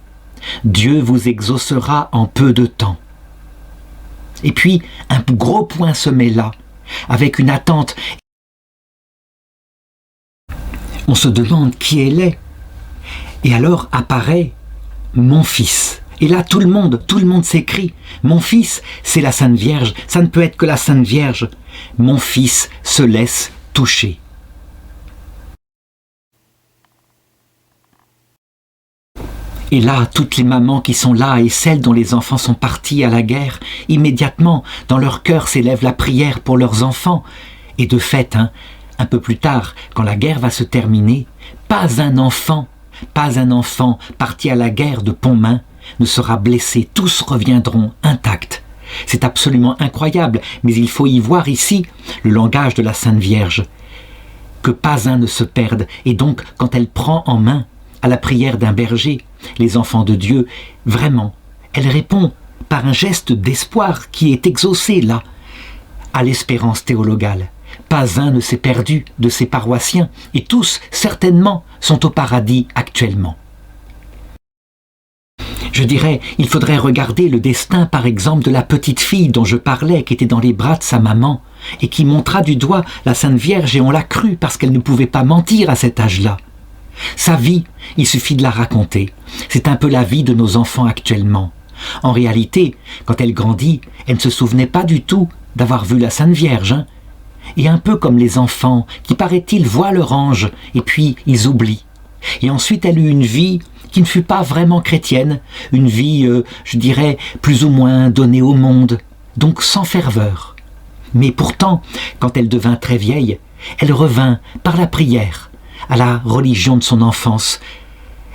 Dieu vous exaucera en peu de temps. Et puis un gros point se met là, avec une attente. On se demande qui elle est. Et alors apparaît mon fils. Et là, tout le monde s'écrie. Mon fils, c'est la Sainte Vierge. Ça ne peut être que la Sainte Vierge. Mon fils se laisse toucher. Et là, toutes les mamans qui sont là et celles dont les enfants sont partis à la guerre, immédiatement, dans leur cœur s'élève la prière pour leurs enfants. Et de fait, un peu plus tard, quand la guerre va se terminer, pas un enfant parti à la guerre de Pontmain ne sera blessé, tous reviendront intacts. C'est absolument incroyable, mais il faut y voir ici le langage de la Sainte Vierge. Que pas un ne se perde, et donc quand elle prend en main, à la prière d'un berger, les enfants de Dieu, vraiment, elle répond par un geste d'espoir qui est exaucé là, à l'espérance théologale. Pas un ne s'est perdu de ses paroissiens, et tous, certainement, sont au paradis actuellement. Je dirais, il faudrait regarder le destin, par exemple, de la petite fille dont je parlais, qui était dans les bras de sa maman, et qui montra du doigt la Sainte Vierge, et on l'a cru parce qu'elle ne pouvait pas mentir à cet âge-là. Sa vie, il suffit de la raconter. C'est un peu la vie de nos enfants actuellement. En réalité, quand elle grandit, elle ne se souvenait pas du tout d'avoir vu la Sainte Vierge. Et un peu comme les enfants qui, paraît-il, voient leur ange, et puis ils oublient. Et ensuite, elle eut une vie qui ne fut pas vraiment chrétienne, une vie, je dirais, plus ou moins donnée au monde, donc sans ferveur. Mais pourtant, quand elle devint très vieille, elle revint par la prière à la religion de son enfance.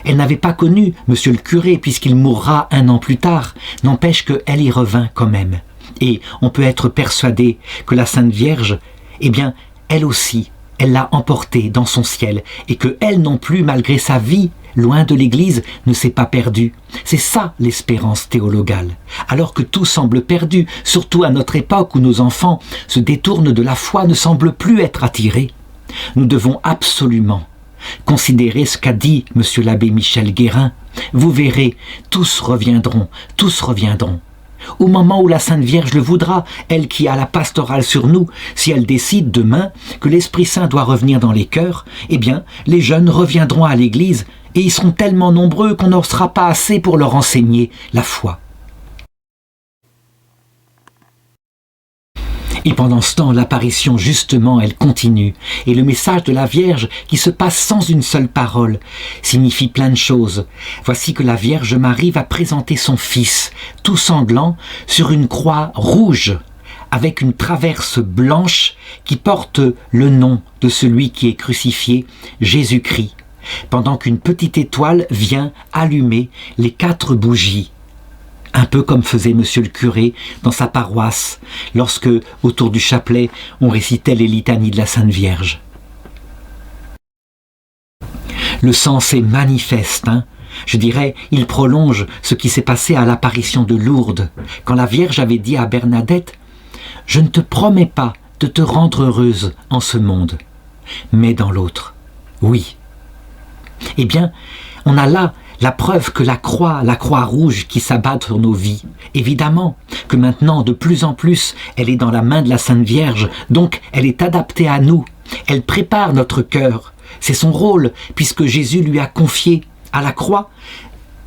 Elle n'avait pas connu monsieur le curé puisqu'il mourra 1 an plus tard, n'empêche qu'elle y revint quand même. Et on peut être persuadé que la Sainte Vierge, eh bien, elle aussi, elle l'a emportée dans son ciel, et que elle non plus, malgré sa vie, loin de l'Église, ne s'est pas perdue. C'est ça l'espérance théologale. Alors que tout semble perdu, surtout à notre époque où nos enfants se détournent de la foi, ne semblent plus être attirés. Nous devons absolument considérer ce qu'a dit monsieur l'abbé Michel Guérin. Vous verrez, tous reviendront, tous reviendront. Au moment où la Sainte Vierge le voudra, elle qui a la pastorale sur nous, si elle décide demain que l'Esprit Saint doit revenir dans les cœurs, eh bien, les jeunes reviendront à l'Église et ils seront tellement nombreux qu'on n'en sera pas assez pour leur enseigner la foi. Et pendant ce temps, l'apparition, justement, elle continue. Et le message de la Vierge, qui se passe sans une seule parole, signifie plein de choses. Voici que la Vierge Marie va présenter son Fils, tout sanglant, sur une croix rouge, avec une traverse blanche qui porte le nom de celui qui est crucifié, Jésus-Christ, pendant qu'une petite étoile vient allumer les 4 bougies. Un peu comme faisait monsieur le curé dans sa paroisse, lorsque, autour du chapelet, on récitait les litanies de la Sainte Vierge. Le sens est manifeste, Je dirais, il prolonge ce qui s'est passé à l'apparition de Lourdes, quand la Vierge avait dit à Bernadette « Je ne te promets pas de te rendre heureuse en ce monde, mais dans l'autre, oui. » Eh bien, on a là la preuve que la croix rouge qui s'abat sur nos vies, évidemment que maintenant, de plus en plus, elle est dans la main de la Sainte Vierge, donc elle est adaptée à nous. Elle prépare notre cœur. C'est son rôle, puisque Jésus lui a confié à la croix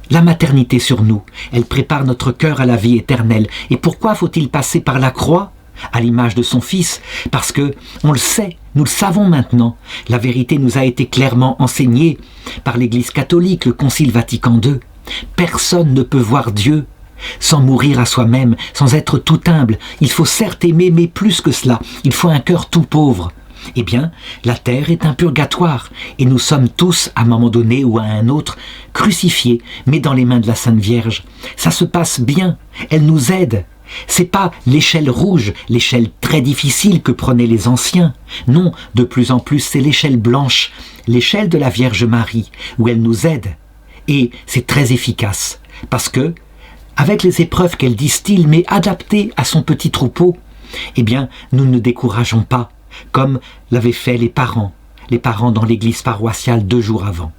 la maternité sur nous. Elle prépare notre cœur à la vie éternelle. Et pourquoi faut-il passer par la croix, à l'image de son Fils? Parce que, on le sait, nous le savons maintenant. La vérité nous a été clairement enseignée par l'Église catholique, le Concile Vatican II. Personne ne peut voir Dieu sans mourir à soi-même, sans être tout humble. Il faut certes aimer, mais plus que cela, il faut un cœur tout pauvre. Eh bien, la terre est un purgatoire, et nous sommes tous, à un moment donné ou à un autre, crucifiés, mais dans les mains de la Sainte Vierge. Ça se passe bien, elle nous aide. C'est pas l'échelle rouge, l'échelle très difficile que prenaient les anciens. Non, de plus en plus, c'est l'échelle blanche, l'échelle de la Vierge Marie, où elle nous aide. Et c'est très efficace, parce que, avec les épreuves qu'elle distille, mais adaptées à son petit troupeau, eh bien, nous ne décourageons pas, comme l'avaient fait les parents dans l'église paroissiale 2 jours avant.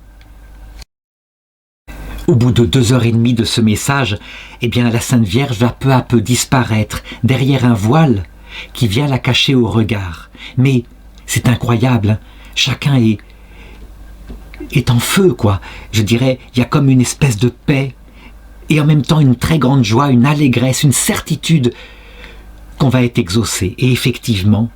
Au bout de 2h30 de ce message, eh bien, la Sainte Vierge va peu à peu disparaître derrière un voile qui vient la cacher au regard. Mais c'est incroyable, chacun est en feu, quoi. Je dirais, il y a comme une espèce de paix et en même temps une très grande joie, une allégresse, une certitude qu'on va être exaucé. Et effectivement,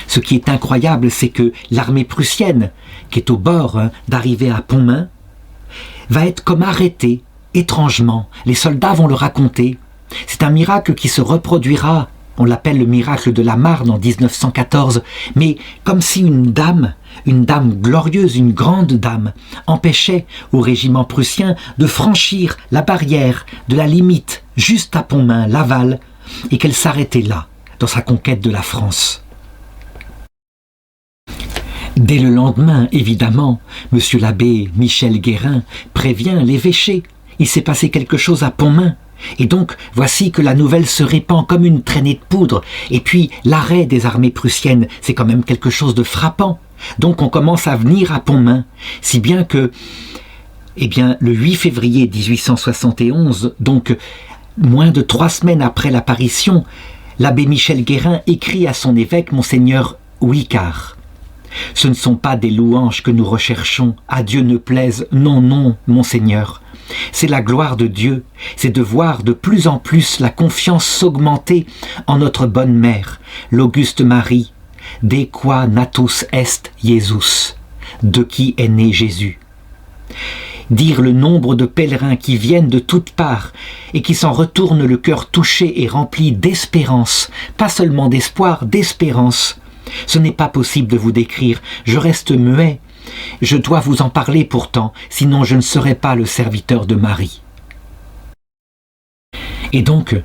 ce qui est incroyable, c'est que l'armée prussienne, qui est au bord d'arriver à Pontmain, va être comme arrêtée, étrangement. Les soldats vont le raconter. C'est un miracle qui se reproduira, on l'appelle le miracle de la Marne en 1914, mais comme si une dame glorieuse, une grande dame, empêchait au régiment prussien de franchir la barrière de la limite juste à Pontmain, Laval, et qu'elle s'arrêtait là, dans sa conquête de la France. Dès le lendemain, évidemment, monsieur l'abbé Michel Guérin prévient l'évêché. Il s'est passé quelque chose à Pontmain. Et donc, voici que la nouvelle se répand comme une traînée de poudre. Et puis, l'arrêt des armées prussiennes, c'est quand même quelque chose de frappant. Donc, on commence à venir à Pontmain. Si bien que Eh bien, le 8 février 1871, donc moins de 3 semaines après l'apparition, l'abbé Michel Guérin écrit à son évêque, Monseigneur Wicquart. « Ce ne sont pas des louanges que nous recherchons, à Dieu ne plaise, non, non, Monseigneur. C'est la gloire de Dieu, c'est de voir de plus en plus la confiance s'augmenter en notre bonne mère, l'Auguste Marie, de qua natus est Jesus, de qui est né Jésus. Dire le nombre de pèlerins qui viennent de toutes parts et qui s'en retournent le cœur touché et rempli d'espérance, pas seulement d'espoir, d'espérance. Ce n'est pas possible de vous décrire, je reste muet. Je dois vous en parler pourtant, sinon je ne serai pas le serviteur de Marie. » Et donc,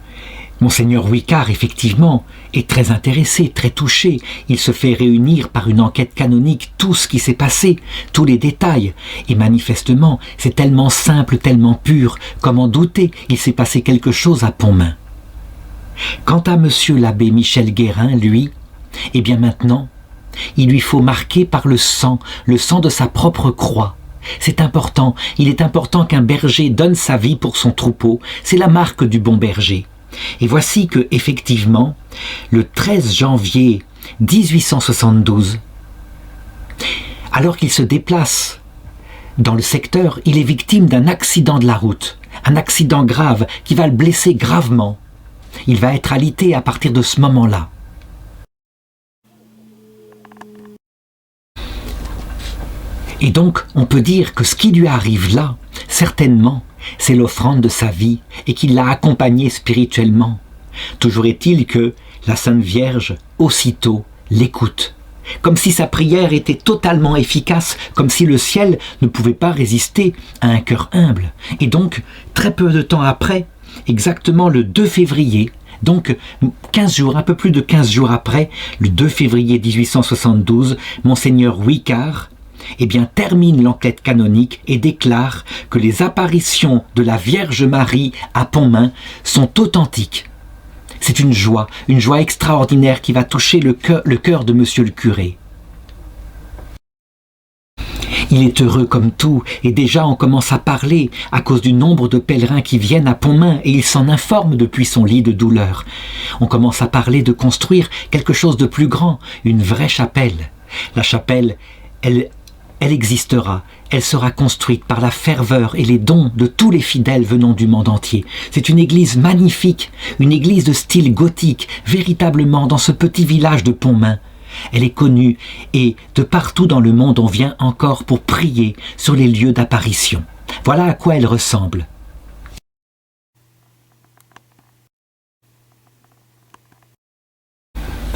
Monseigneur Wicquart, effectivement, est très intéressé, très touché. Il se fait réunir par une enquête canonique tout ce qui s'est passé, tous les détails. Et manifestement, c'est tellement simple, tellement pur, comment douter, il s'est passé quelque chose à Pontmain. Quant à monsieur l'abbé Michel Guérin, lui, eh bien maintenant, il lui faut marquer par le sang de sa propre croix. C'est important, il est important qu'un berger donne sa vie pour son troupeau, c'est la marque du bon berger. Et voici que, effectivement, le 13 janvier 1872, alors qu'il se déplace dans le secteur, il est victime d'un accident de la route, un accident grave qui va le blesser gravement. Il va être alité à partir de ce moment-là. Et donc, on peut dire que ce qui lui arrive là, certainement, c'est l'offrande de sa vie et qu'il l'a accompagné spirituellement. Toujours est-il que la Sainte Vierge, aussitôt, l'écoute. Comme si sa prière était totalement efficace, comme si le ciel ne pouvait pas résister à un cœur humble. Et donc, très peu de temps après, exactement le 2 février, donc 15 jours, un peu plus de 15 jours après, le 2 février 1872, Monseigneur Wicquart, eh bien, termine l'enquête canonique et déclare que les apparitions de la Vierge Marie à Pontmain sont authentiques. C'est une joie extraordinaire qui va toucher le cœur de monsieur le curé. Il est heureux comme tout, et déjà on commence à parler à cause du nombre de pèlerins qui viennent à Pontmain, et il s'en informe depuis son lit de douleur. On commence à parler de construire quelque chose de plus grand, une vraie chapelle. La chapelle, elle existera, elle sera construite par la ferveur et les dons de tous les fidèles venant du monde entier. C'est une église magnifique, une église de style gothique, véritablement dans ce petit village de Pontmain. Elle est connue et de partout dans le monde on vient encore pour prier sur les lieux d'apparition. Voilà à quoi elle ressemble.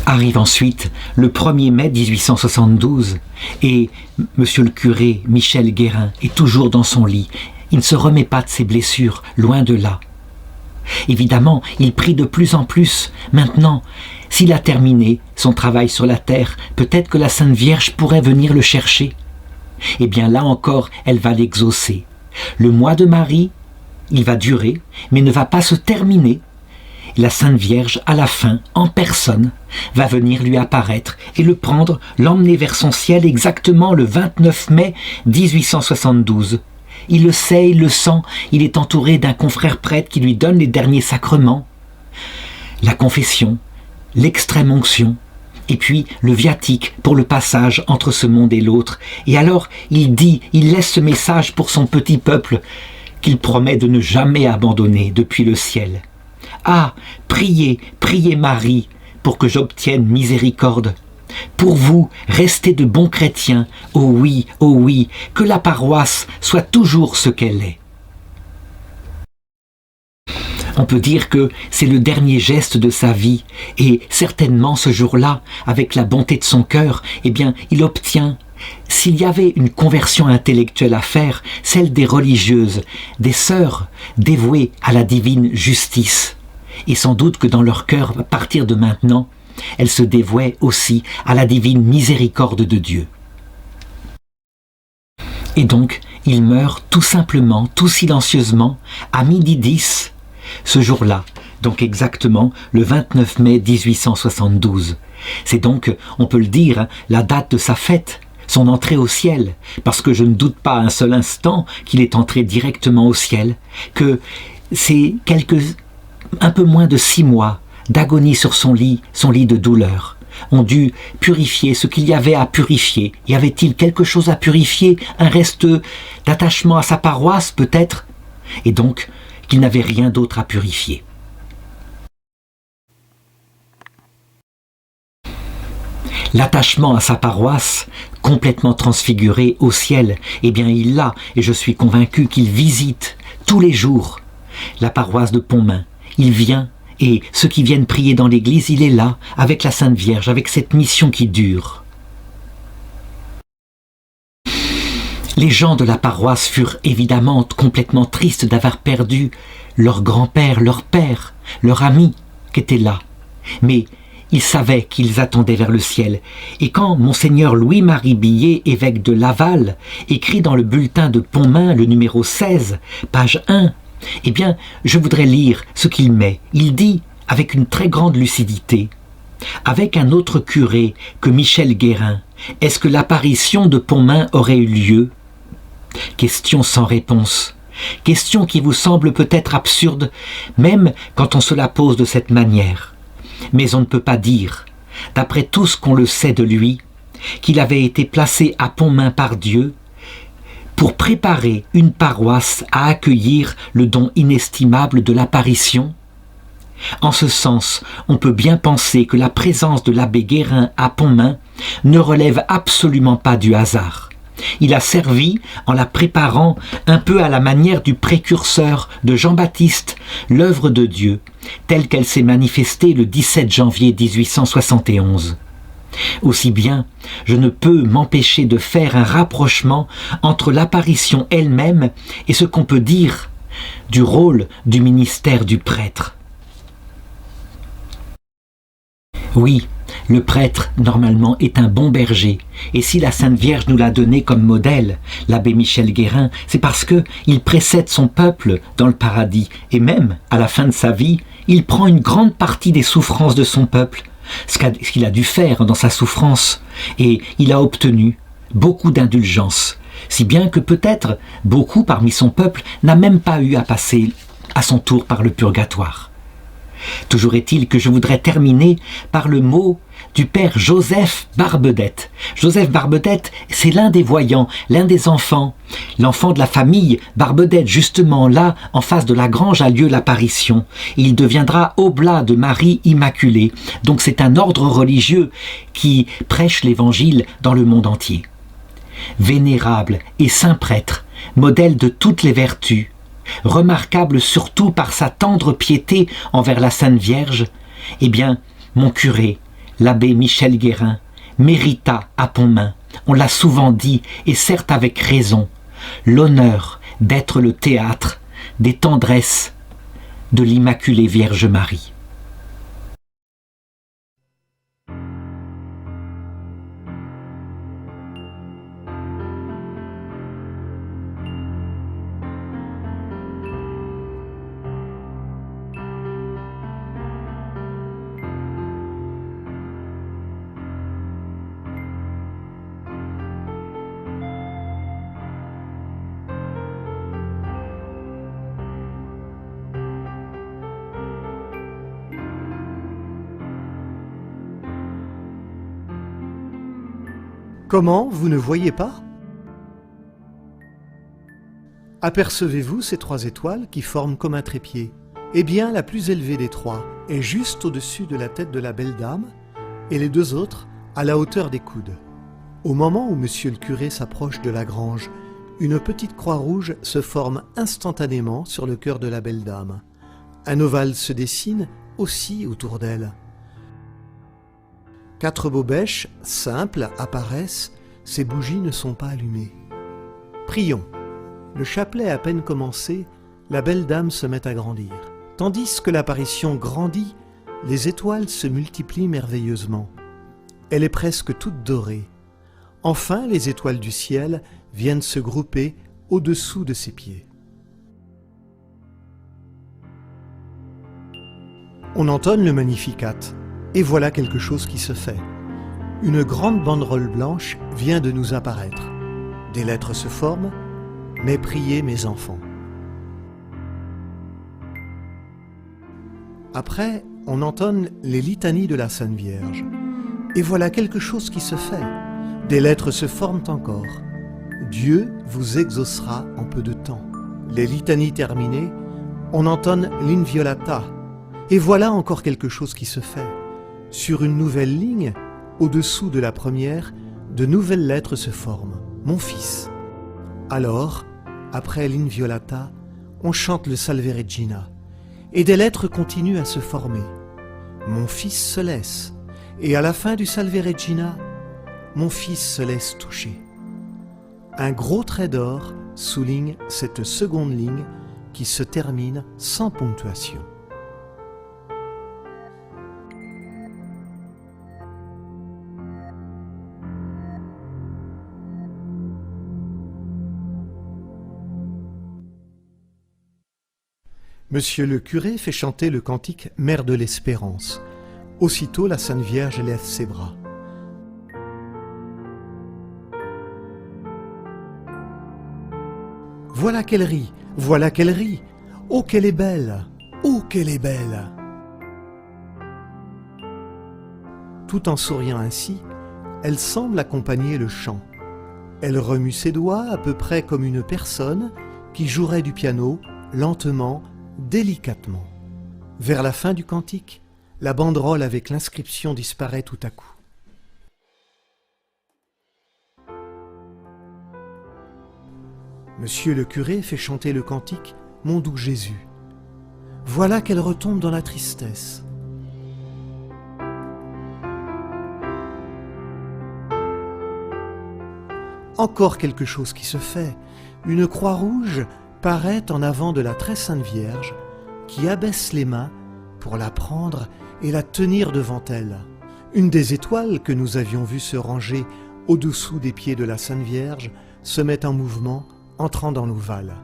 Arrive ensuite le 1er mai 1872 et monsieur le curé Michel Guérin est toujours dans son lit. Il ne se remet pas de ses blessures, loin de là. Évidemment, il prie de plus en plus. Maintenant, s'il a terminé son travail sur la terre, peut-être que la Sainte Vierge pourrait venir le chercher. Eh bien là encore, elle va l'exaucer. Le mois de Marie, il va durer, mais ne va pas se terminer. La Sainte Vierge, à la fin, en personne, va venir lui apparaître et le prendre, l'emmener vers son ciel exactement le 29 mai 1872. Il le sait, il le sent, il est entouré d'un confrère prêtre qui lui donne les derniers sacrements. La confession, l'extrême onction, et puis le viatique pour le passage entre ce monde et l'autre. Et alors, il laisse ce message pour son petit peuple qu'il promet de ne jamais abandonner depuis le ciel. Ah, priez, priez Marie, pour que j'obtienne miséricorde. Pour vous, restez de bons chrétiens. Oh oui, que la paroisse soit toujours ce qu'elle est. On peut dire que c'est le dernier geste de sa vie, et certainement ce jour-là, avec la bonté de son cœur, eh bien, il obtient, s'il y avait une conversion intellectuelle à faire, celle des religieuses, des sœurs dévouées à la divine justice. Et sans doute que dans leur cœur, à partir de maintenant, elles se dévouaient aussi à la divine miséricorde de Dieu. Et donc, il meurt tout simplement, tout silencieusement, à 12h10, ce jour-là, donc exactement le 29 mai 1872. C'est donc, on peut le dire, la date de sa fête, son entrée au ciel, parce que je ne doute pas un seul instant qu'il est entré directement au ciel, que c'est un peu moins de 6 mois d'agonie sur son lit de douleur, ont dû purifier ce qu'il y avait à purifier. Y avait-il quelque chose à purifier? Un reste d'attachement à sa paroisse peut-être? Et donc qu'il n'avait rien d'autre à purifier. L'attachement à sa paroisse, complètement transfiguré au ciel, eh bien il l'a, et je suis convaincu qu'il visite tous les jours la paroisse de Pontmain. Il vient, et ceux qui viennent prier dans l'église, il est là, avec la Sainte Vierge, avec cette mission qui dure. Les gens de la paroisse furent évidemment complètement tristes d'avoir perdu leur grand-père, leur père, leur ami qui était là. Mais ils savaient qu'ils attendaient vers le ciel. Et quand Monseigneur Louis-Marie Billet, évêque de Laval, écrit dans le bulletin de Pontmain, le numéro 16, page 1, eh bien, je voudrais lire ce qu'il met. Il dit, avec une très grande lucidité, « Avec un autre curé que Michel Guérin, est-ce que l'apparition de Pontmain aurait eu lieu ?» Question sans réponse. Question qui vous semble peut-être absurde, même quand on se la pose de cette manière. Mais on ne peut pas dire, d'après tout ce qu'on le sait de lui, qu'il avait été placé à Pontmain par Dieu pour préparer une paroisse à accueillir le don inestimable de l'apparition. En ce sens, on peut bien penser que la présence de l'abbé Guérin à Pontmain ne relève absolument pas du hasard. Il a servi en la préparant un peu à la manière du précurseur de Jean-Baptiste, l'œuvre de Dieu, telle qu'elle s'est manifestée le 17 janvier 1871. Aussi bien, je ne peux m'empêcher de faire un rapprochement entre l'apparition elle-même et ce qu'on peut dire du rôle du ministère du prêtre. Oui, le prêtre, normalement, est un bon berger. Et si la Sainte Vierge nous l'a donné comme modèle, l'abbé Michel Guérin, c'est parce qu'il précède son peuple dans le paradis. Et même, à la fin de sa vie, il prend une grande partie des souffrances de son peuple, ce qu'il a dû faire dans sa souffrance. Et il a obtenu beaucoup d'indulgence. Si bien que peut-être, beaucoup parmi son peuple n'a même pas eu à passer à son tour par le purgatoire. Toujours est-il que je voudrais terminer par le mot du père Joseph Barbedette. Joseph Barbedette, c'est l'un des voyants, l'un des enfants. L'enfant de la famille Barbedette, justement là, en face de la grange, a lieu l'apparition. Il deviendra oblat de Marie Immaculée. Donc c'est un ordre religieux qui prêche l'évangile dans le monde entier. Vénérable et saint prêtre, modèle de toutes les vertus, remarquable surtout par sa tendre piété envers la Sainte Vierge, eh bien, mon curé, l'abbé Michel Guérin, mérita à Pontmain, on l'a souvent dit, et certes avec raison, l'honneur d'être le théâtre des tendresses de l'Immaculée Vierge Marie. Comment, vous ne voyez pas? Apercevez-vous ces 3 étoiles qui forment comme un trépied? Eh bien, la plus élevée des 3 est juste au-dessus de la tête de la belle dame, et les 2 autres à la hauteur des coudes. Au moment où monsieur le curé s'approche de la grange, une petite croix rouge se forme instantanément sur le cœur de la belle dame. Un ovale se dessine aussi autour d'elle. 4 bobèches simples apparaissent, ces bougies ne sont pas allumées. Prions. Le chapelet à peine commencé, la belle dame se met à grandir. Tandis que l'apparition grandit, les étoiles se multiplient merveilleusement. Elle est presque toute dorée. Enfin, les étoiles du ciel viennent se grouper au-dessous de ses pieds. On entonne le Magnificat. Et voilà quelque chose qui se fait. Une grande banderole blanche vient de nous apparaître. Des lettres se forment. « Mais priez mes enfants ». Après, on entonne les litanies de la Sainte Vierge. Et voilà quelque chose qui se fait. Des lettres se forment encore. Dieu vous exaucera en peu de temps. Les litanies terminées, on entonne l'Inviolata. Et voilà encore quelque chose qui se fait. Sur une nouvelle ligne, au-dessous de la première, de nouvelles lettres se forment. Mon fils. Alors, après l'Inviolata, on chante le Salve Regina. Et des lettres continuent à se former. Mon fils se laisse. Et à la fin du Salve Regina, mon fils se laisse toucher. Un gros trait d'or souligne cette seconde ligne qui se termine sans ponctuation. Monsieur le curé fait chanter le cantique « Mère de l'Espérance ». Aussitôt, la Sainte Vierge lève ses bras. Voilà qu'elle rit, voilà qu'elle rit. Oh, qu'elle est belle, oh, qu'elle est belle. Tout en souriant ainsi, elle semble accompagner le chant. Elle remue ses doigts à peu près comme une personne qui jouerait du piano, lentement, délicatement. Vers la fin du cantique, la banderole avec l'inscription disparaît tout à coup. Monsieur le curé fait chanter le cantique « Mon doux Jésus ». Voilà qu'elle retombe dans la tristesse. Encore quelque chose qui se fait. Une croix rouge paraît en avant de la très sainte Vierge qui abaisse les mains pour la prendre et la tenir devant elle. Une des étoiles que nous avions vues se ranger au-dessous des pieds de la Sainte Vierge se met en mouvement, entrant dans l'ovale.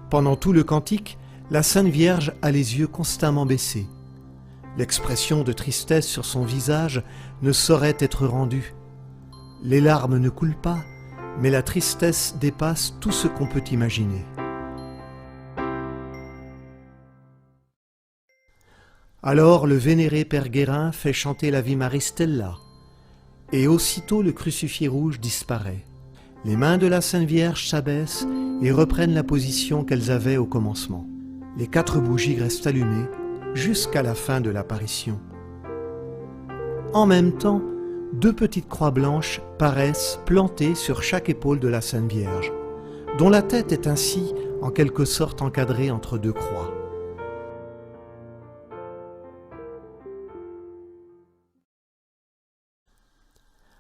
Pendant tout le cantique, la Sainte Vierge a les yeux constamment baissés. L'expression de tristesse sur son visage ne saurait être rendue. Les larmes ne coulent pas, mais la tristesse dépasse tout ce qu'on peut imaginer. Alors le vénéré Père Guérin fait chanter l'Ave Maris Stella, et aussitôt le crucifix rouge disparaît. Les mains de la Sainte Vierge s'abaissent et reprennent la position qu'elles avaient au commencement. Les 4 bougies restent allumées jusqu'à la fin de l'apparition. En même temps, 2 petites croix blanches paraissent plantées sur chaque épaule de la Sainte Vierge, dont la tête est ainsi en quelque sorte encadrée entre 2 croix.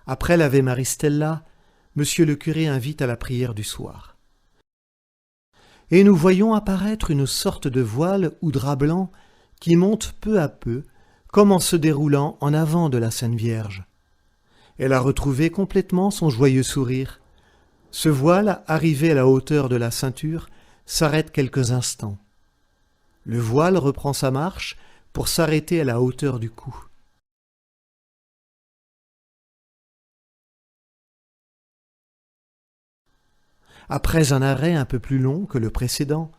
Après l'Ave Maris Stella, Monsieur le curé invite à la prière du soir. Et nous voyons apparaître une sorte de voile ou drap blanc qui monte peu à peu, comme en se déroulant en avant de la Sainte Vierge. Elle a retrouvé complètement son joyeux sourire. Ce voile, arrivé à la hauteur de la ceinture, s'arrête quelques instants. Le voile reprend sa marche pour s'arrêter à la hauteur du cou. Après un arrêt un peu plus long que le précédent,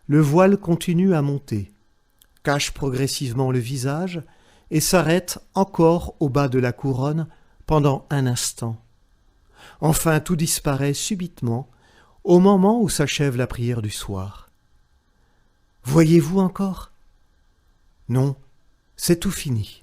le voile continue à monter, cache progressivement le visage et s'arrête encore au bas de la couronne pendant un instant. Enfin, tout disparaît subitement au moment où s'achève la prière du soir. Voyez-vous encore ? Non, c'est tout fini.